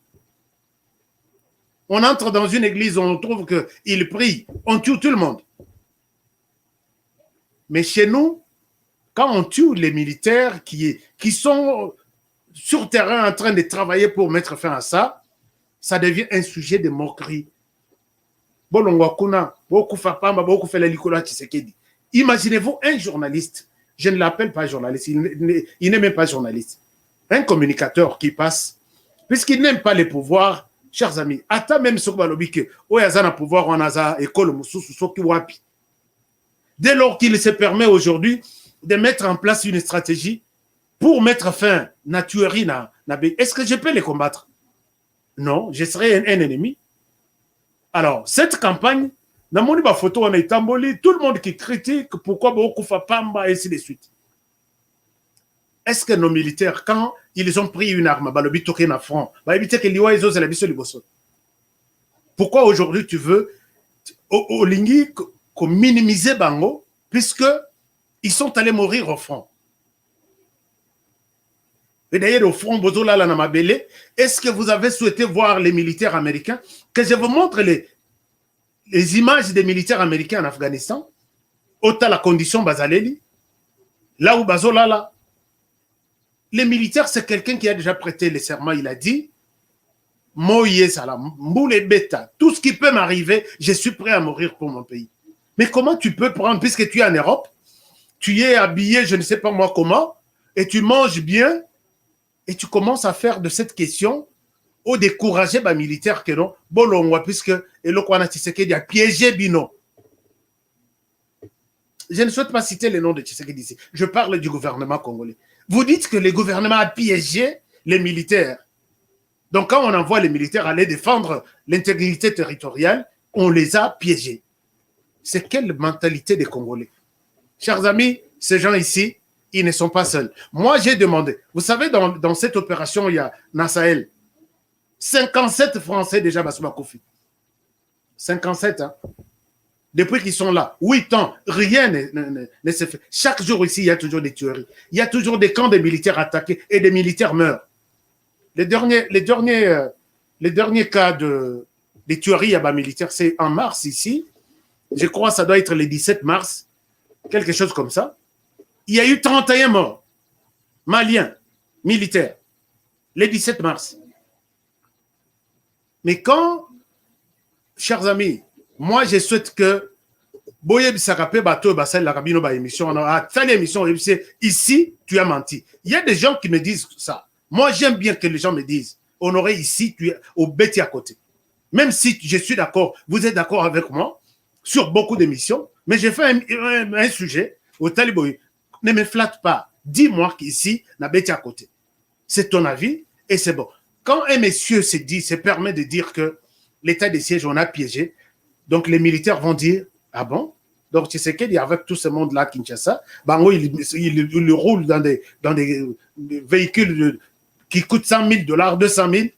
On entre dans une église, on trouve qu'ils prient, on tue tout le monde. Mais chez nous, quand on tue les militaires qui sont sur terrain en train de travailler pour mettre fin à ça, ça devient un sujet de moquerie. Imaginez-vous un journaliste, je ne l'appelle pas journaliste, il n'est même pas journaliste, un communicateur qui passe, puisqu'il n'aime pas les pouvoirs, chers amis, ata même ce que Oyazana pouvoir, on a école wapi. Dès lors qu'il se permet aujourd'hui de mettre en place une stratégie pour mettre fin à la tuerie, est-ce que je peux les combattre? Non, je serai un ennemi. Alors, cette campagne, dans mon photo, on est tamboli, tout le monde qui critique pourquoi beaucoup fa pamba et ainsi de suite. Est-ce que nos militaires, quand ils ont pris une arme, pourquoi aujourd'hui tu veux au Lingui minimiser Bango, puisque ils sont allés mourir au front? Et d'ailleurs, au front, est-ce que vous avez souhaité voir les militaires américains? Que je vous montre les images des militaires américains en Afghanistan, autant la condition Bazaleli, là où Bazolala. Les militaires, c'est quelqu'un qui a déjà prêté le serment, il a dit, Moïse Salam, Mboule Beta, tout ce qui peut m'arriver, je suis prêt à mourir pour mon pays. Mais comment tu peux prendre, puisque tu es en Europe, tu es habillé, je ne sais pas moi comment, et tu manges bien, et tu commences à faire de cette question au décourager les militaires que non, bolongwa, puisque Elokwana Tshisekedi a piégé Bino. Je ne souhaite pas citer le nom de Tshisekedi ici. Je parle du gouvernement congolais. Vous dites que le gouvernement a piégé les militaires. Donc quand on envoie les militaires aller défendre l'intégrité territoriale, on les a piégés. C'est quelle mentalité des Congolais? Chers amis, ces gens ici, ils ne sont pas seuls. Moi, j'ai demandé, vous savez, dans cette opération, il y a Nassahel, 57 Français déjà, Bassouma Kofi. 57, hein. Depuis qu'ils sont là, 8 ans, rien ne se fait. Chaque jour ici, il y a toujours des tueries. Il y a toujours des camps de militaires attaqués et des militaires meurent. Les derniers cas des tueries à militaires, c'est en mars ici. Je crois que ça doit être le 17 mars, quelque chose comme ça. Il y a eu 31 morts, maliens, militaires, le 17 mars. Mais quand, chers amis, moi je souhaite que Boye Bissakape Bato Bassel Larabino ba émission, on a fait l'émission ici, tu as menti. Il y a des gens qui me disent ça. Moi j'aime bien que les gens me disent, Honoré, ici, tu es au bêtis à côté. Même si je suis d'accord, vous êtes d'accord avec moi sur beaucoup d'émissions, mais j'ai fait un sujet au Taliboy. Ne me flatte pas. Dis-moi qu'ici, na bêtis à côté. C'est ton avis et c'est bon. Quand un monsieur se permet de dire que l'état de siège, on a piégé, donc les militaires vont dire, ah bon? Donc tu sais qu'il y a avec tout ce monde-là, Kinshasa, Bango, il roule dans des véhicules qui coûtent $100,000, 200,000,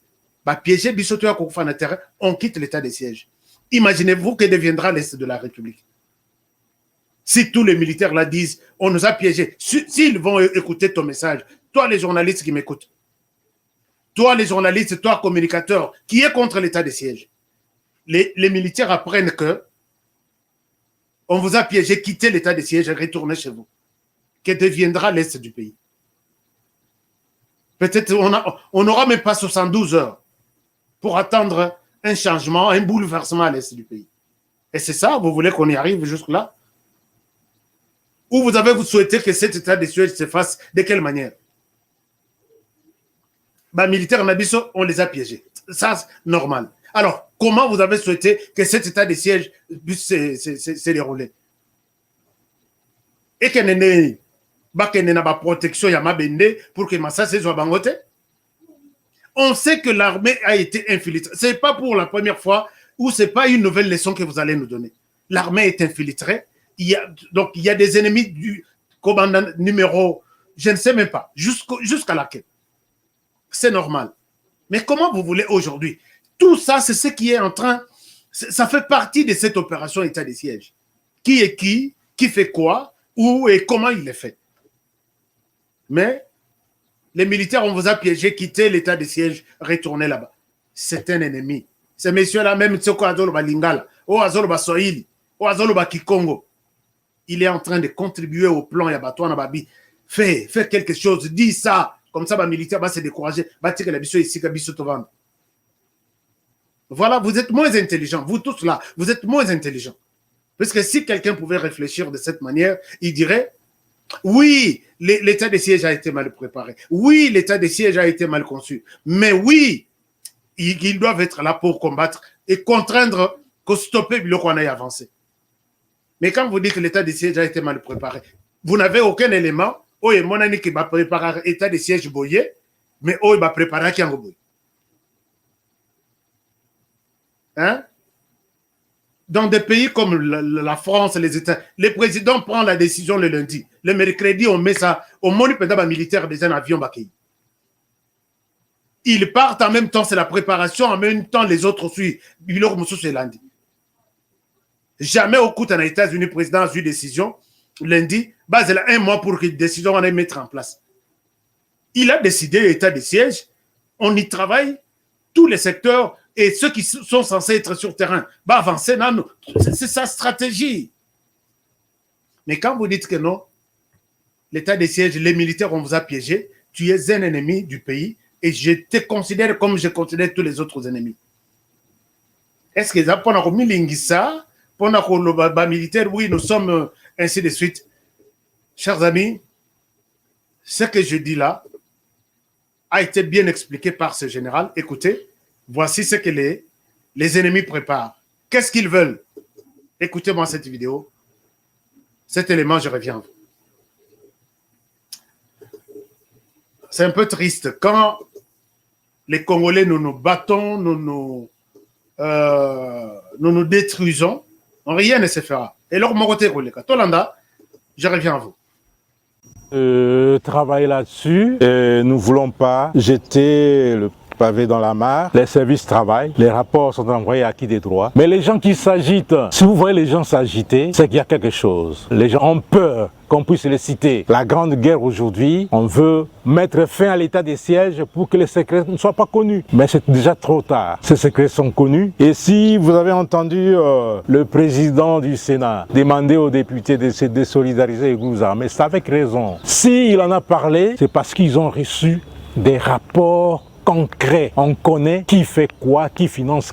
bah, piégé, bisoto à Koufan terrain, on quitte l'état de siège. Imaginez-vous que deviendra l'Est de la République. Si tous les militaires là disent, on nous a piégés, s'ils vont écouter ton message, toi les journalistes qui m'écoutent, toi les journalistes, toi communicateur, qui est contre l'état de siège, les militaires apprennent que on vous a piégé, quittez l'état de siège et retournez chez vous. Que deviendra l'Est du pays? Peut-être on n'aura même pas 72 heures pour attendre un changement, un bouleversement à l'Est du pays. Et c'est ça, vous voulez qu'on y arrive jusque-là? Ou vous avez souhaité que cet état de siège se fasse de quelle manière? Bah, militaires Nabiso, on les a piégés. Ça, c'est normal. Alors, comment vous avez souhaité que cet état de siège puisse se dérouler? Et qu'il n'y ait pas protection pour que Massa se soit bangoté? On sait que l'armée a été infiltrée. Ce n'est pas pour la première fois ou ce n'est pas une nouvelle leçon que vous allez nous donner. L'armée est infiltrée. Donc, il y a des ennemis du commandant numéro, je ne sais même pas, jusqu'à laquelle. C'est normal. Mais comment vous voulez aujourd'hui? Tout ça, c'est ce qui est en train, ça fait partie de cette opération état de siège. Qui est qui fait quoi, où et comment il est fait. Mais les militaires, on vous a piégé, quittez l'état de siège, retournez là-bas. C'est un ennemi. Ces messieurs-là, même Tsoko Azoloba Lingala, O Azoloba Swahili, O Azoloba Kikongo, il est en train de contribuer au plan Yabatouana Babi. Fais quelque chose, dis ça. Comme ça, les militaires vont se décourager. Voilà, vous êtes moins intelligents. Vous tous là, vous êtes moins intelligents. Parce que si quelqu'un pouvait réfléchir de cette manière, il dirait, oui, l'état de siège a été mal préparé. Oui, l'état de siège a été mal conçu. Mais oui, ils doivent être là pour combattre et contraindre que stopper le qu'on aille avancer. Mais quand vous dites que l'état de siège a été mal préparé, vous n'avez aucun élément. Oh, et mon ami qui va préparer l'état de siège boyé, mais oh, il va préparer qui en boyé. Hein? Dans des pays comme la France, les États, le président prend la décision le lundi. Le mercredi, on met ça au monument militaire des avions Bakei. Ils partent en même temps, c'est la préparation, en même temps les autres suivent. Lundi. Jamais au coup, dans les États-Unis, le président a eu une décision lundi, base là un mois pour que décision on aille mettre en place. Il a décidé l'état de siège, on y travaille, tous les secteurs et ceux qui sont censés être sur terrain, bah avancer, c'est sa stratégie. Mais quand vous dites que non, l'état de siège, les militaires, on vous a piégé, tu es un ennemi du pays et je te considère comme je considère tous les autres ennemis. Est-ce que ça, pendant que milingisa, pendant que le militaire, oui, nous sommes ainsi de suite. Chers amis, ce que je dis là a été bien expliqué par ce général. Écoutez, voici ce que les ennemis préparent. Qu'est-ce qu'ils veulent? Écoutez-moi cette vidéo. Cet élément, je reviens à vous. C'est un peu triste. Quand les Congolais, nous nous battons, nous nous détruisons, rien ne se fera. Et leur moroté Roleka. Tolanda, je reviens à vous. Travailler là-dessus. Nous ne voulons pas jeter le pavé dans la mare. Les services travaillent, les rapports sont envoyés à qui des droits. Mais les gens qui s'agitent, si vous voyez les gens s'agiter, c'est qu'il y a quelque chose. Les gens ont peur qu'on puisse les citer. La grande guerre aujourd'hui, on veut mettre fin à l'état des sièges pour que les secrets ne soient pas connus. Mais c'est déjà trop tard. Ces secrets sont connus. Et si vous avez entendu le président du Sénat demander aux députés de se désolidariser les groupes armés, c'est avec raison. S'il en a parlé, c'est parce qu'ils ont reçu des rapports concret. On connaît qui fait quoi, qui finance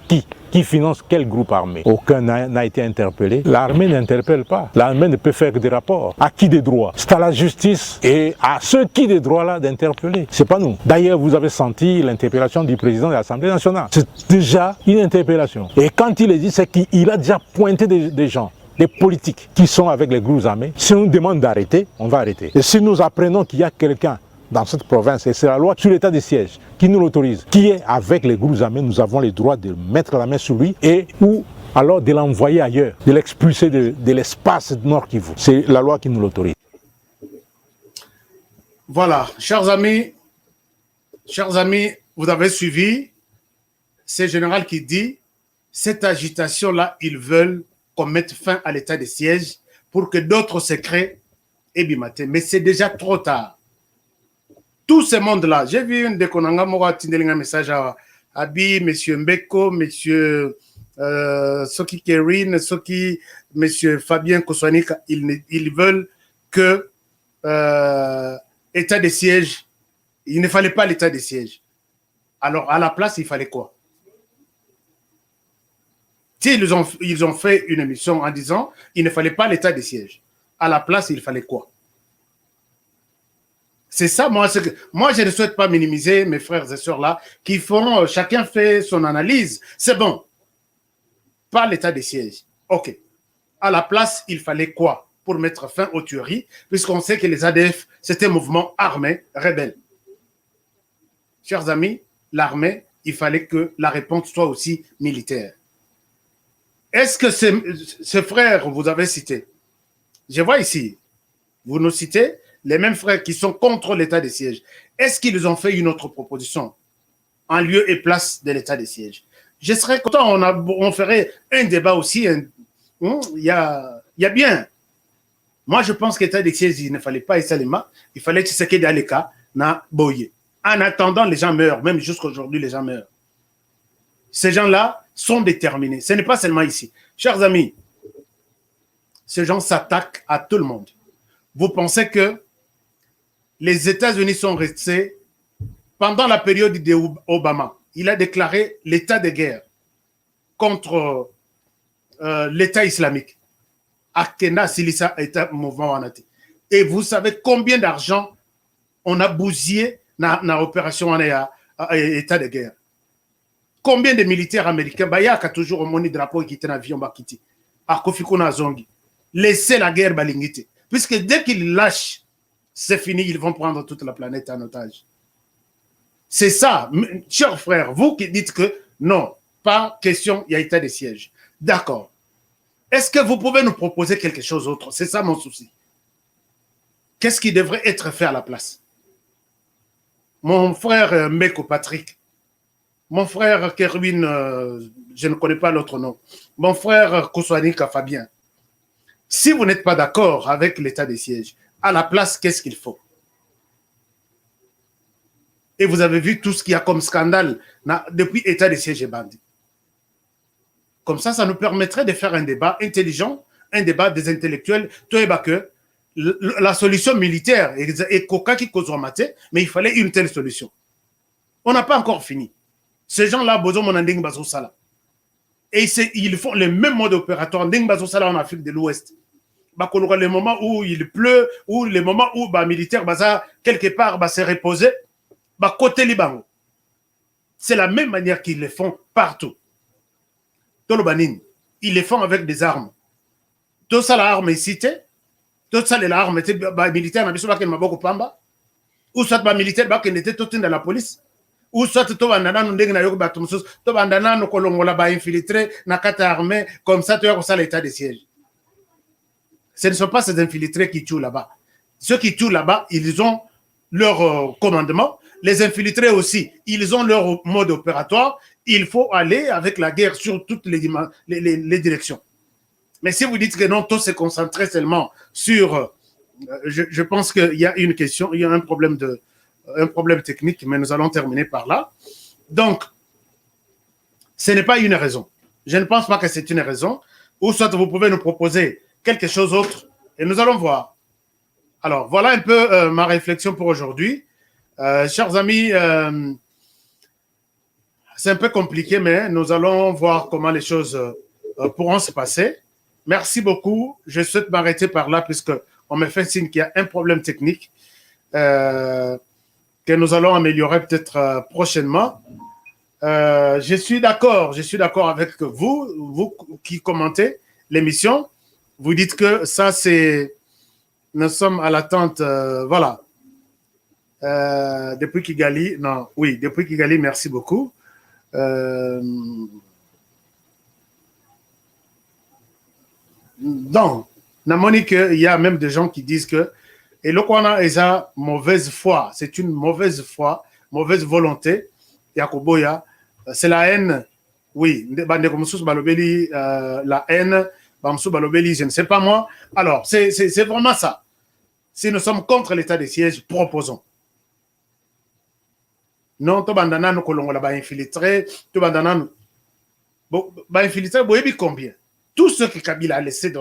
quel groupe armé. Aucun n'a été interpellé. L'armée n'interpelle pas. L'armée ne peut faire que des rapports. À qui des droits? C'est à la justice et à ceux qui des droits-là d'interpeller. C'est pas nous. D'ailleurs, vous avez senti l'interpellation du président de l'Assemblée nationale. C'est déjà une interpellation. Et quand il est dit, c'est qu'il a déjà pointé des gens, des politiques qui sont avec les groupes armés. Si on nous demande d'arrêter, on va arrêter. Et si nous apprenons qu'il y a quelqu'un dans cette province, et c'est la loi sur l'état de siège qui nous l'autorise, qui est avec les groupes armés, nous avons le droit de mettre la main sur lui et ou alors de l'envoyer ailleurs, de l'expulser de l'espace Nord Kivu. C'est la loi qui nous l'autorise. Voilà, chers amis, vous avez suivi ce général qui dit cette agitation-là, ils veulent qu'on mette fin à l'état de siège pour que d'autres secrets aient bimaté. Mais c'est déjà trop tard. Tout ce monde-là, j'ai vu une déconanga mora tindelinga message à Abi, M. Mbeko, M. Soki Kerine, M. Fabien Koswanika, ils veulent que état de siège, il ne fallait pas l'état de siège. Alors, à la place, il fallait quoi? Ils ont fait une émission en disant il ne fallait pas l'état de siège. À la place, il fallait quoi? C'est ça, moi, je ne souhaite pas minimiser mes frères et sœurs là, qui font, chacun fait son analyse. C'est bon. Pas l'état de siège. OK. À la place, il fallait quoi pour mettre fin aux tueries, puisqu'on sait que les ADF, c'était un mouvement armé, rebelle. Chers amis, l'armée, il fallait que la réponse soit aussi militaire. Est-ce que ces frères, vous avez cité, je vois ici, vous nous citez, les mêmes frères qui sont contre l'état de siège, est-ce qu'ils ont fait une autre proposition en lieu et place de l'état de siège? Je serais content, on ferait un débat aussi. Il y a bien. Moi, je pense que l'état de siège, il ne fallait pas Salima, il fallait Tshisekedi Aleka na Boye. En attendant, les gens meurent, même jusqu'à aujourd'hui, les gens meurent. Ces gens-là, sont déterminés. Ce n'est pas seulement ici. Chers amis, ces gens s'attaquent à tout le monde. Vous pensez que les États-Unis sont restés, pendant la période d'Obama, il a déclaré l'état de guerre contre l'État islamique. Akena Silisa État mouvement Wanati. Et vous savez combien d'argent on a bousillé dans l'opération à état de guerre. Combien de militaires américains, il y a toujours un drapeau qui était dans l'avion, à Kofi Zongi. Laissez la guerre balingite. Puisque dès qu'ils lâchent, c'est fini, ils vont prendre toute la planète en otage. C'est ça, chers frères, vous qui dites que non, pas question, il y a état de siège. D'accord. Est-ce que vous pouvez nous proposer quelque chose d'autre? C'est ça mon souci. Qu'est-ce qui devrait être fait à la place? Mon frère Meko Patrick, mon frère Kerwin, je ne connais pas l'autre nom, mon frère Koswanika Fabien, si vous n'êtes pas d'accord avec l'état des sièges, à la place, qu'est-ce qu'il faut? Et vous avez vu tout ce qu'il y a comme scandale depuis état des sièges et bandit. Comme ça nous permettrait de faire un débat intelligent, un débat des intellectuels. Que la solution militaire est coca qui cause maté, mais il fallait une telle solution. On n'a pas encore fini. Ces gens-là, besoin mon anding bazo sala. Et ils font le même mode opératoire anding bazo sala en Afrique de l'Ouest. Le moment où il pleut, ou le moment où militaire baza quelque part se reposer, côté Liban. C'est la même manière qu'ils le font partout. Ils le font avec des armes. Tout ça, l'arme est citée. Tout ça, l'arme était militaire, ou soit militaire, qui était tout dans la police. Ou soit tout bandana, nous tout bandana, nous colons là-bas infiltré, n'a qu'à armée, comme ça, tu as ça l'état de siège. Ce ne sont pas ces infiltrés qui tuent là-bas. Ceux qui tuent là-bas, ils ont leur commandement. Les infiltrés aussi, ils ont leur mode opératoire. Il faut aller avec la guerre sur toutes les directions. Mais si vous dites que non, tout se concentrer seulement sur... je pense qu'il y a une question, il y a un problème technique, mais nous allons terminer par là. Donc, ce n'est pas une raison. Je ne pense pas que c'est une raison. Ou soit vous pouvez nous proposer quelque chose d'autre et nous allons voir. Alors, voilà un peu ma réflexion pour aujourd'hui. Chers amis, c'est un peu compliqué, mais nous allons voir comment les choses pourront se passer. Merci beaucoup. Je souhaite m'arrêter par là puisqu'on me fait signe qu'il y a un problème technique que nous allons améliorer peut-être prochainement. Je suis d'accord avec vous qui commentez l'émission. Vous dites que ça, c'est... Nous sommes à l'attente, voilà. Depuis Kigali, depuis Kigali, merci beaucoup. Donc, Monique, il y a même des gens qui disent que et le Kwana est à mauvaise foi, c'est une mauvaise foi, mauvaise volonté. Yakoboya, c'est la haine, oui, la haine, je ne sais pas moi. Alors, c'est vraiment ça. Si nous sommes contre l'état des sièges, proposons. Non, to bandana nous colons là-bas infiltré, to bandana nous. Bon, infiltré, vous voyez combien? Tout ce que Kabila a laissé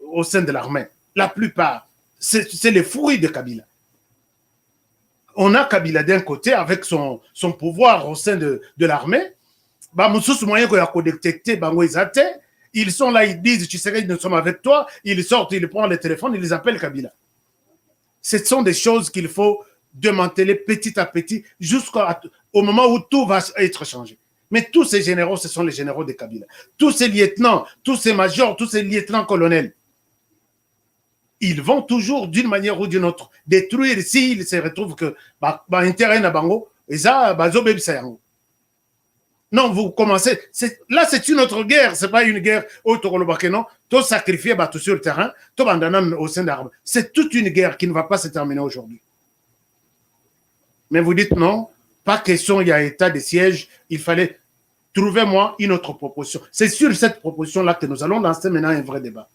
au sein de l'armée, la plupart, c'est les fruits de Kabila. On a Kabila d'un côté avec son pouvoir au sein de l'armée. Ils sont là, ils disent, tu sais, nous sommes avec toi. Ils sortent, ils prennent le téléphone, ils les appellent Kabila. Ce sont des choses qu'il faut démanteler petit à petit jusqu'au moment où tout va être changé. Mais tous ces généraux, ce sont les généraux de Kabila. Tous ces lieutenants, tous ces majors, tous ces lieutenants-colonels, ils vont toujours, d'une manière ou d'une autre, détruire s'ils se retrouvent que un terrain à Bango, et ça, non, vous commencez. Là, c'est une autre guerre. Ce n'est pas une guerre non. Tout sacrifier tout sur le terrain, tout abandonner au sein d'armes. C'est toute une guerre qui ne va pas se terminer aujourd'hui. Mais vous dites non, pas question, il y a état de siège. Il fallait trouver moi une autre proposition. C'est sur cette proposition-là que nous allons lancer maintenant un vrai débat.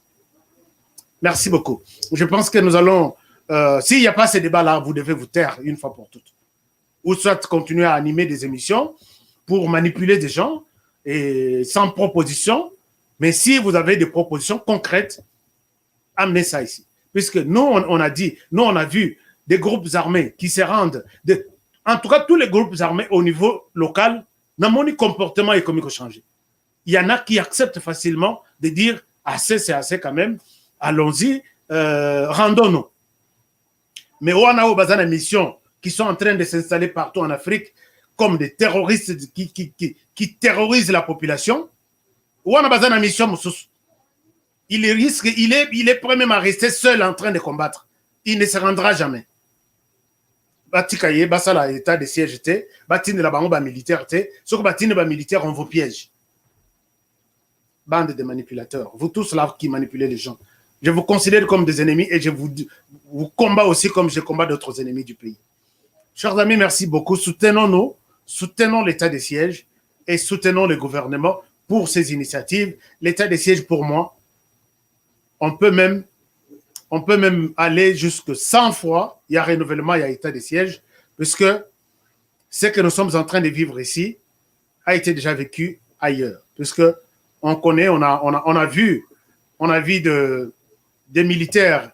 Merci beaucoup. Je pense que nous allons... s'il n'y a pas ce débat-là, vous devez vous taire une fois pour toutes. Ou soit continuer à animer des émissions pour manipuler des gens et sans proposition. Mais si vous avez des propositions concrètes, amenez ça ici. Puisque nous, on a dit, nous, on a vu des groupes armés qui se rendent, en tout cas, tous les groupes armés au niveau local, n'ont pas comportement économique changé. Il y en a qui acceptent facilement de dire, assez, c'est assez quand même, allons-y, rendons-nous. Mais on a des missions qui sont en train de s'installer partout en Afrique comme des terroristes qui terrorisent la population. On a besoin de mission, il est prêt même à rester seul en train de combattre. Il ne se rendra jamais. Batikaye, basala état de siège, batine la bango militaire, ce que batine militaire, on vous piège. Bande de manipulateurs. Vous tous là qui manipulez les gens. Je vous considère comme des ennemis et je vous combats aussi comme je combats d'autres ennemis du pays. Chers amis, merci beaucoup. Soutenons-nous, soutenons l'état de siège et soutenons le gouvernement pour ces initiatives. L'état de siège, pour moi, on peut même aller jusque 100 fois. Il y a renouvellement, il y a état de siège, puisque ce que nous sommes en train de vivre ici a été déjà vécu ailleurs. Puisque on connaît, on a vu des militaires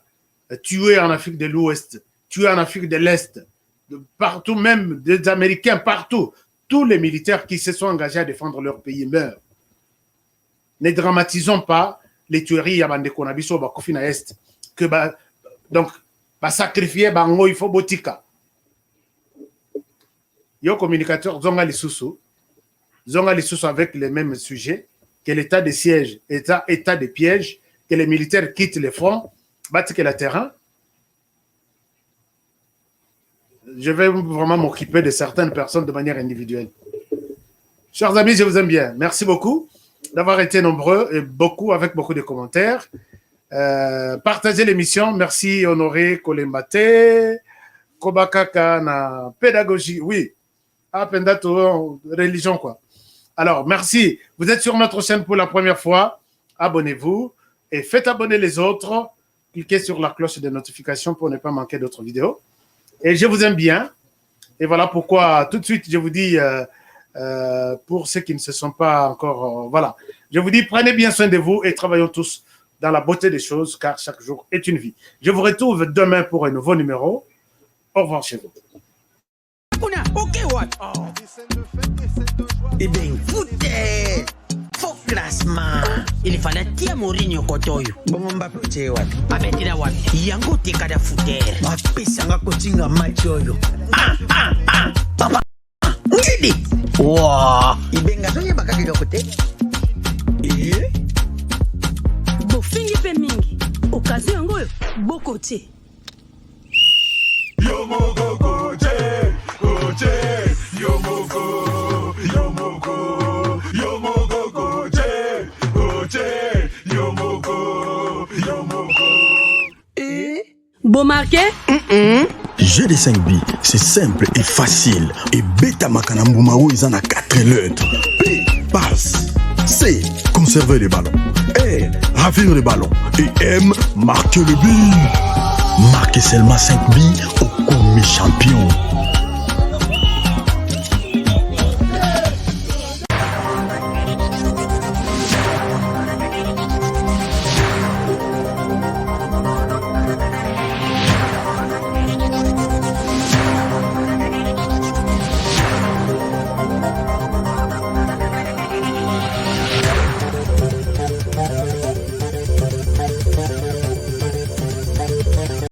tués en Afrique de l'Ouest, tués en Afrique de l'Est, partout, même des Américains, partout. Tous les militaires qui se sont engagés à défendre leur pays meurent. Ne dramatisons pas les tueries à Bandekonabiso, Bakofina Est, que donc, sacrifier Bango, il faut botika. Yo communicateur, Zonga Lissousou avec les mêmes sujets, que l'état de siège, état de piège, que les militaires quittent les fronts, battent le terrain. Je vais vraiment m'occuper de certaines personnes de manière individuelle. Chers amis, je vous aime bien. Merci beaucoup d'avoir été nombreux et avec beaucoup de commentaires. Partagez l'émission. Merci Honoré Kolembate, Kobakaka na pédagogie. Oui, Pendato, religion quoi. Alors, merci. Vous êtes sur notre chaîne pour la première fois. Abonnez-vous et faites abonner les autres. Cliquez sur la cloche de notification pour ne pas manquer d'autres vidéos. Et je vous aime bien. Et voilà pourquoi, tout de suite, je vous dis, pour ceux qui ne se sont pas encore... voilà. Je vous dis, prenez bien soin de vous et travaillons tous dans la beauté des choses, car chaque jour est une vie. Je vous retrouve demain pour un nouveau numéro. Au revoir chez vous. Eh bien, foutez! Faux classement! Il fallait tia Mourinho kotoyo. Bon, Mbappé uche wapi? Abetira wapi? Yango tekada fouter. Bapesanga kotinga match oyo. Papa! Ngidi! Wow! Ibenga zoyeba kaka eloko te. bofingi mpe mingi okazi yango oyo boko te. Bon marqué? Jeu de 5 billes, c'est simple et facile. Et Beta Makanambumao, ils en a 4 lettres. P, passe. C, conserver les ballons. R, ravir les ballons. Et M, marquer le but. Marquez seulement 5 billes au commis champion.